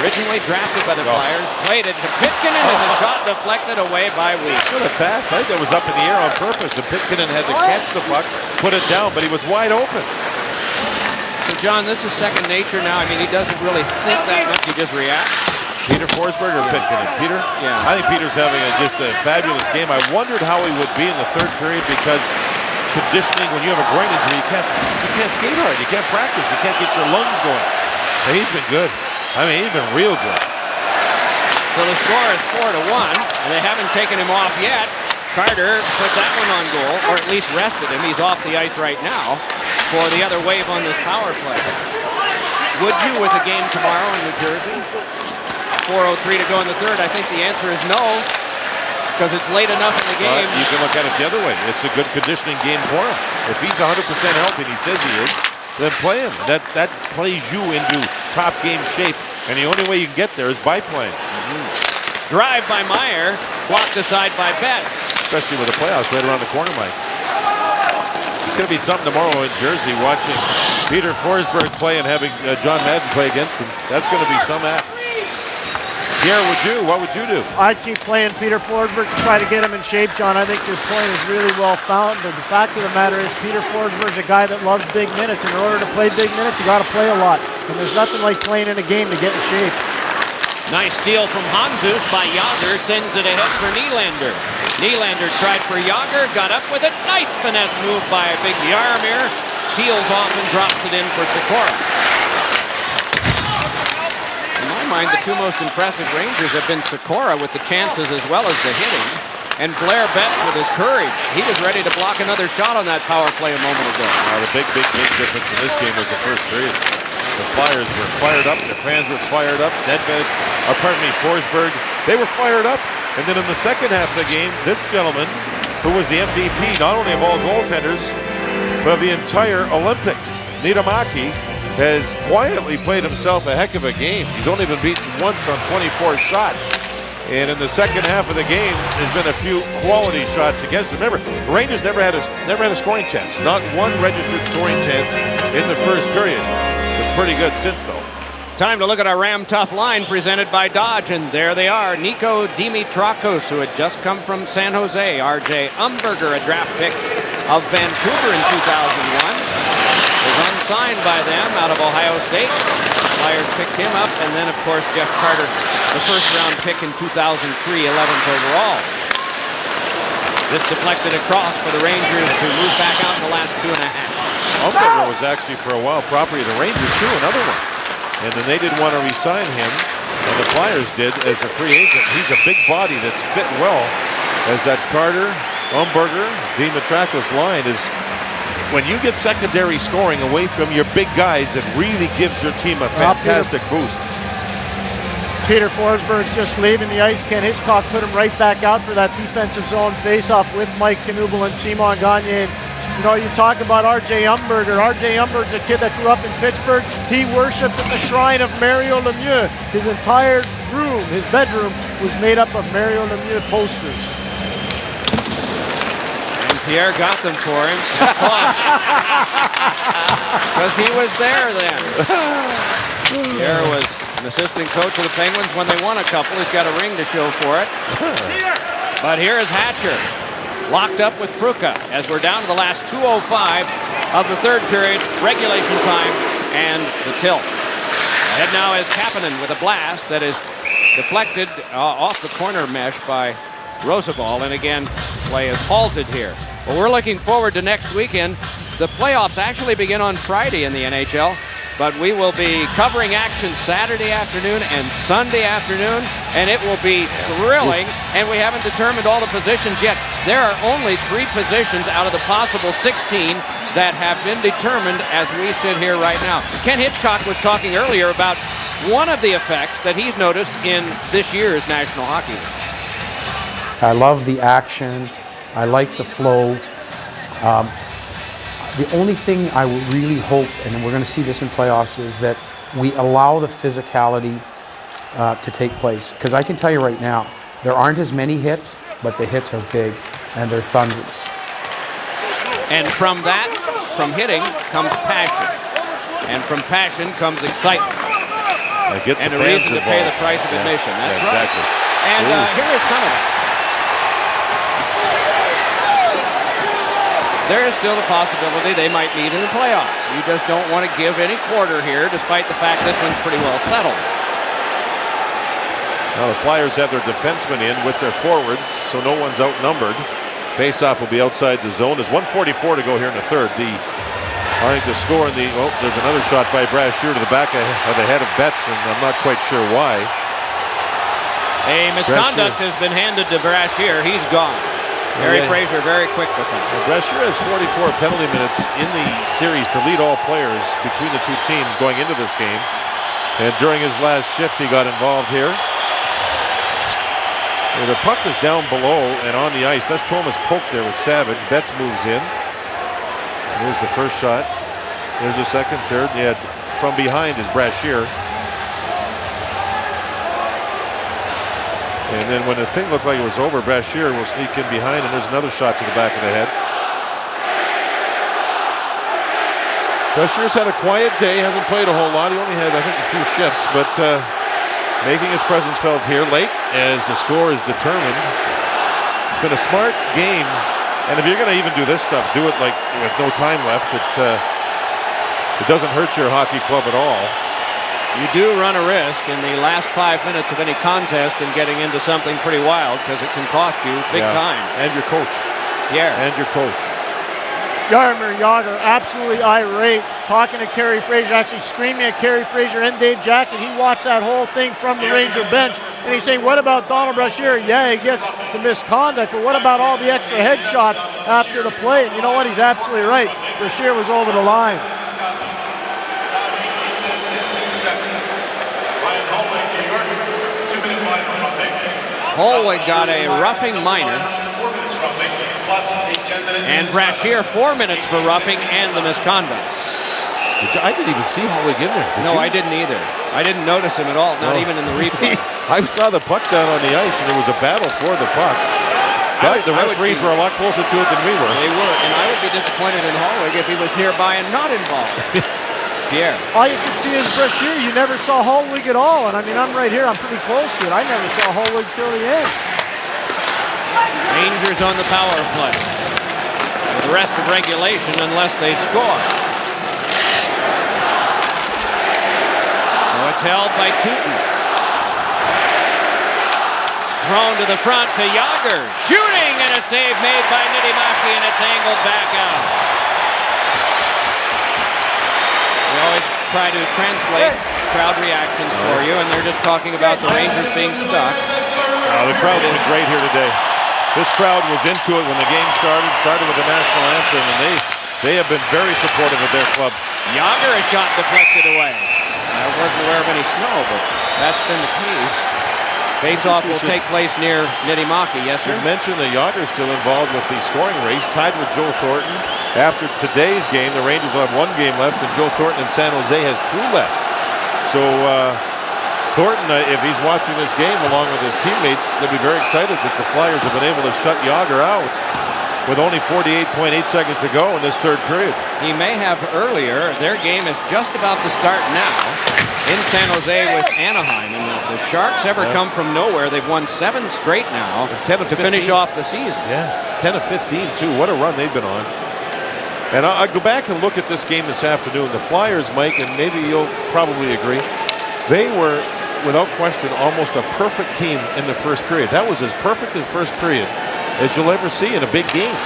Originally drafted by the Flyers, played it to Pitkinen, and the shot deflected away by Weeks. What a pass. I think that was up in the air on purpose, and Pitkinen had to catch the puck, put it down, but he was wide open. So, John, this is second nature now. I mean, he doesn't really think that much. He just reacts. Peter Forsberg or Pitkinen? Peter? Yeah. I think Peter's having just a fabulous game. I wondered how he would be in the third period because conditioning, when you have a groin injury, you can't skate hard. You can't practice. You can't get your lungs going. But he's been good. I mean, he's been real good. So the score is 4-1, and they haven't taken him off yet. Carter put that one on goal, or at least rested him. He's off the ice right now for the other wave on this power play. Would you with a game tomorrow in New Jersey? 4:03 to go in the third. I think the answer is no, because it's late enough in the game. You can look at it the other way. It's a good conditioning game for him. If he's 100% healthy, and he says he is, then play him. That plays you into top game shape, and the only way you can get there is by playing. Drive by Meyer, blocked aside by Betts. Especially with the playoffs right around the corner, Mike. It's going to be something tomorrow in Jersey, watching Peter Forsberg play and having John Madden play against him. That's going to be some act. Pierre, what would you do? I'd keep playing Peter Forsberg to try to get him in shape, John. I think your point is really well founded. The fact of the matter is Peter Forsberg's a guy that loves big minutes, and in order to play big minutes, you got to play a lot. And there's nothing like playing in a game to get in shape. Nice steal from Handzus by Yager, sends it ahead for Nylander. Nylander tried for Yager, got up with it. Nice finesse move by Big Jaromir. Peels off and drops it in for Sikora. In my mind, the two most impressive Rangers have been Sikora with the chances as well as the hitting, and Blair Betts with his courage. He was ready to block another shot on that power play a moment ago. The big difference in this game was the first period. The Flyers were fired up. The fans were fired up. Forsberg, they were fired up. And then in the second half of the game, this gentleman, who was the MVP not only of all goaltenders, but of the entire Olympics, Niittymaki, has quietly played himself a heck of a game. He's only been beaten once on 24 shots. And in the second half of the game, there's been a few quality shots against him. Remember, the Rangers never had a scoring chance. Not one registered scoring chance in the first period. Been pretty good since, though. Time to look at our Ram Tough line presented by Dodge, and there they are. Nico Dimitrakos, who had just come from San Jose. R.J. Umberger, a draft pick of Vancouver in 2001, was unsigned by them out of Ohio State. Flyers picked him up, and then, of course, Jeff Carter, the first-round pick in 2003, 11th overall. This deflected across for the Rangers to move back out in the last 2.5. Umberger was actually, for a while, property of the Rangers, too, another one. And then they didn't want to re-sign him, and the Flyers did as a free agent. He's a big body that's fit well as that Carter, Umberger, Dimitrakos line is. When you get secondary scoring away from your big guys, it really gives your team a fantastic boost. Peter Forsberg's just leaving the ice. Ken Hitchcock put him right back out for that defensive zone faceoff with Mike Knuble and Simon Gagne. You know, you talk about R.J. Umberger. R.J. Umberger's a kid that grew up in Pittsburgh. He worshipped at the shrine of Mario Lemieux. His entire room, his bedroom, was made up of Mario Lemieux posters. And Pierre got them for him. Because he was there then. Pierre was an assistant coach of the Penguins when they won a couple. He's got a ring to show for it. But here is Hatcher, locked up with Pruka as we're down to the last 2:05 of the third period, regulation time, and the tilt. Ahead now is Kapanen with a blast that is deflected off the corner mesh by Rosabal, and again, play is halted here. Well, we're looking forward to next weekend. The playoffs actually begin on Friday in the NHL, but we will be covering action Saturday afternoon and Sunday afternoon, and it will be thrilling, and we haven't determined all the positions yet. There are only 3 positions out of the possible 16 that have been determined as we sit here right now. Ken Hitchcock was talking earlier about one of the effects that he's noticed in this year's National Hockey League. I love the action. I like the flow. The only thing I would really hope, and we're going to see this in playoffs, is that we allow the physicality to take place. Because I can tell you right now, there aren't as many hits, but the hits are big, and they're thunderous. And from that, from hitting, comes passion. And from passion comes excitement. And a reason to pay the price of admission. That's right. Exactly. And here is some of it. There is still the possibility they might meet in the playoffs. You just don't want to give any quarter here, despite the fact this one's pretty well settled. Now the Flyers have their defensemen in with their forwards, so no one's outnumbered. Faceoff will be outside the zone. There's 1:44 to go here in the third. I think the score in the, there's another shot by Brashear to the back of the head of Betts, and I'm not quite sure why. A misconduct has been handed to Brashear. He's gone. Harry Fraser very quick with him. Brashear has 44 penalty minutes in the series to lead all players between the two teams going into this game. And during his last shift, he got involved here. The puck is down below and on the ice. That's Thomas poke there with Savage. Betts moves in. Here's the first shot. There's the second, third. Yeah, from behind is Brashear. And then when the thing looked like it was over, Brashear will sneak in behind, and there's another shot to the back of the head. Brashear's had a quiet day, hasn't played a whole lot. He only had, I think, a few shifts, but making his presence felt here late as the score is determined. It's been a smart game, and if you're going to even do this stuff, do it like with no time left. It doesn't hurt your hockey club at all. You do run a risk in the last 5 minutes of any contest in getting into something pretty wild, because it can cost you big time. And your coach. Yeah. And your coach. Jaromir Jagr absolutely irate, talking to Kerry Fraser, actually screaming at Kerry Fraser and Dave Jackson. He watched that whole thing from the Ranger bench, and he's saying, what about Donald Brashear? Yeah, he gets the misconduct, but what about all the extra headshots after the play? And you know what? He's absolutely right. Brashear was over the line. Holwig got a roughing minor. And Brashear 4 minutes for roughing and the misconduct. I didn't even see Holwig in there. No, I didn't either. I didn't notice him at all, not even in the replay. I saw the puck down on the ice, and there was a battle for the puck. But the referees were a lot closer to it than we were. They were, and I would be disappointed in Holwig if he was nearby and not involved. Pierre. All you can see is Brashear. You never saw Holwig at all. And I mean, I'm right here. I'm pretty close to it. I never saw Holwig till the end. Rangers on the power play. For the rest of regulation unless they score. So it's held by Tooten. Thrown to the front to Yager. Shooting and a save made by Niittymaki, and it's angled back out. We always try to translate crowd reactions for you, and they're just talking about the Rangers being stuck. The crowd was great here today. This crowd was into it when the game started with the national anthem, and they have been very supportive of their club. Yager, a shot deflected away. I wasn't aware of any snow, but that's been the case. Face-off will take place near Niittymaki, yes, sir? You mentioned that Yager's still involved with the scoring race, tied with Joe Thornton. After today's game, the Rangers will have 1 game left, and Joe Thornton in San Jose has 2 left. So Thornton, if he's watching this game along with his teammates, they'll be very excited that the Flyers have been able to shut Yager out with only 48.8 seconds to go in this third period. He may have earlier. Their game is just about to start now in San Jose with Anaheim. And the Sharks ever come from nowhere. They've won 7 straight now to finish off the season. Yeah, 10 of 15 too. What a run they've been on. And I go back and look at this game this afternoon. The Flyers, Mike, and maybe you'll probably agree, they were, without question, almost a perfect team in the first period. That was as perfect in first period as you'll ever see in a big game.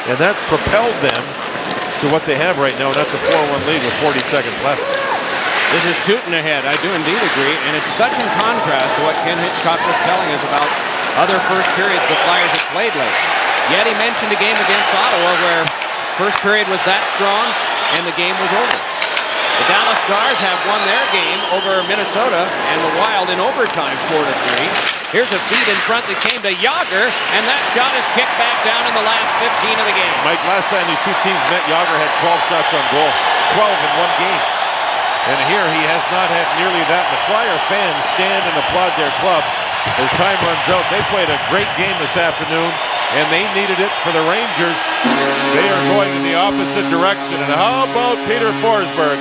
And that propelled them to what they have right now, and that's a 4-1 lead with 40 seconds left. This is Tooten ahead. I do indeed agree, and it's such in contrast to what Ken Hitchcock was telling us about other first periods the Flyers have played lately. Yet he mentioned a game against Ottawa where first period was that strong and the game was over. The Dallas Stars have won their game over Minnesota and the Wild in overtime 4-3. Here's a feed in front that came to Yager, and that shot is kicked back down in the last 15 of the game. Mike, last time these two teams met, Yager had 12 shots on goal, 12 in 1 game. And here he has not had nearly that. The Flyer fans stand and applaud their club as time runs out. They played a great game this afternoon, and they needed it for the Rangers. They are going in the opposite direction. And how about Peter Forsberg?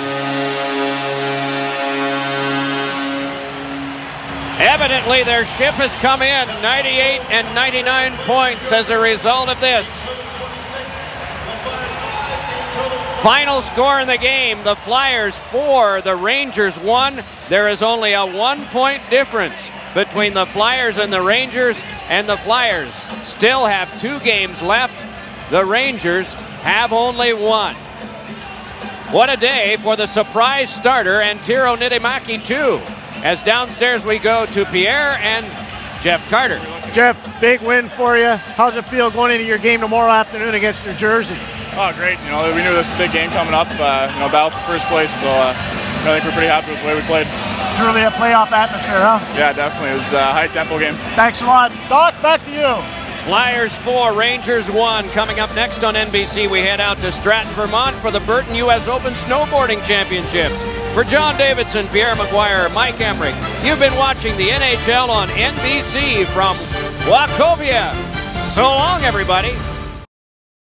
Evidently, their ship has come in 98 and 99 points as a result of this. Final score in the game, the Flyers 4, the Rangers 1. There is only a 1-point difference between the Flyers and the Rangers, and the Flyers still have 2 games left. The Rangers have only 1. What a day for the surprise starter, Antero Niittymaki, too. As downstairs we go to Pierre and Jeff Carter. Jeff, big win for you. How's it feel going into your game tomorrow afternoon against New Jersey? Oh, great. You know, we knew this was a big game coming up. Battle for first place. So I think we're pretty happy with the way we played. It's really a playoff atmosphere, huh? Yeah, definitely. It was a high-tempo game. Thanks a lot. Doc, back to you. Flyers 4, Rangers 1. Coming up next on NBC, we head out to Stratton, Vermont for the Burton U.S. Open Snowboarding Championships. For John Davidson, Pierre McGuire, Mike Emmerich, you've been watching the NHL on NBC from Wachovia. So long, everybody.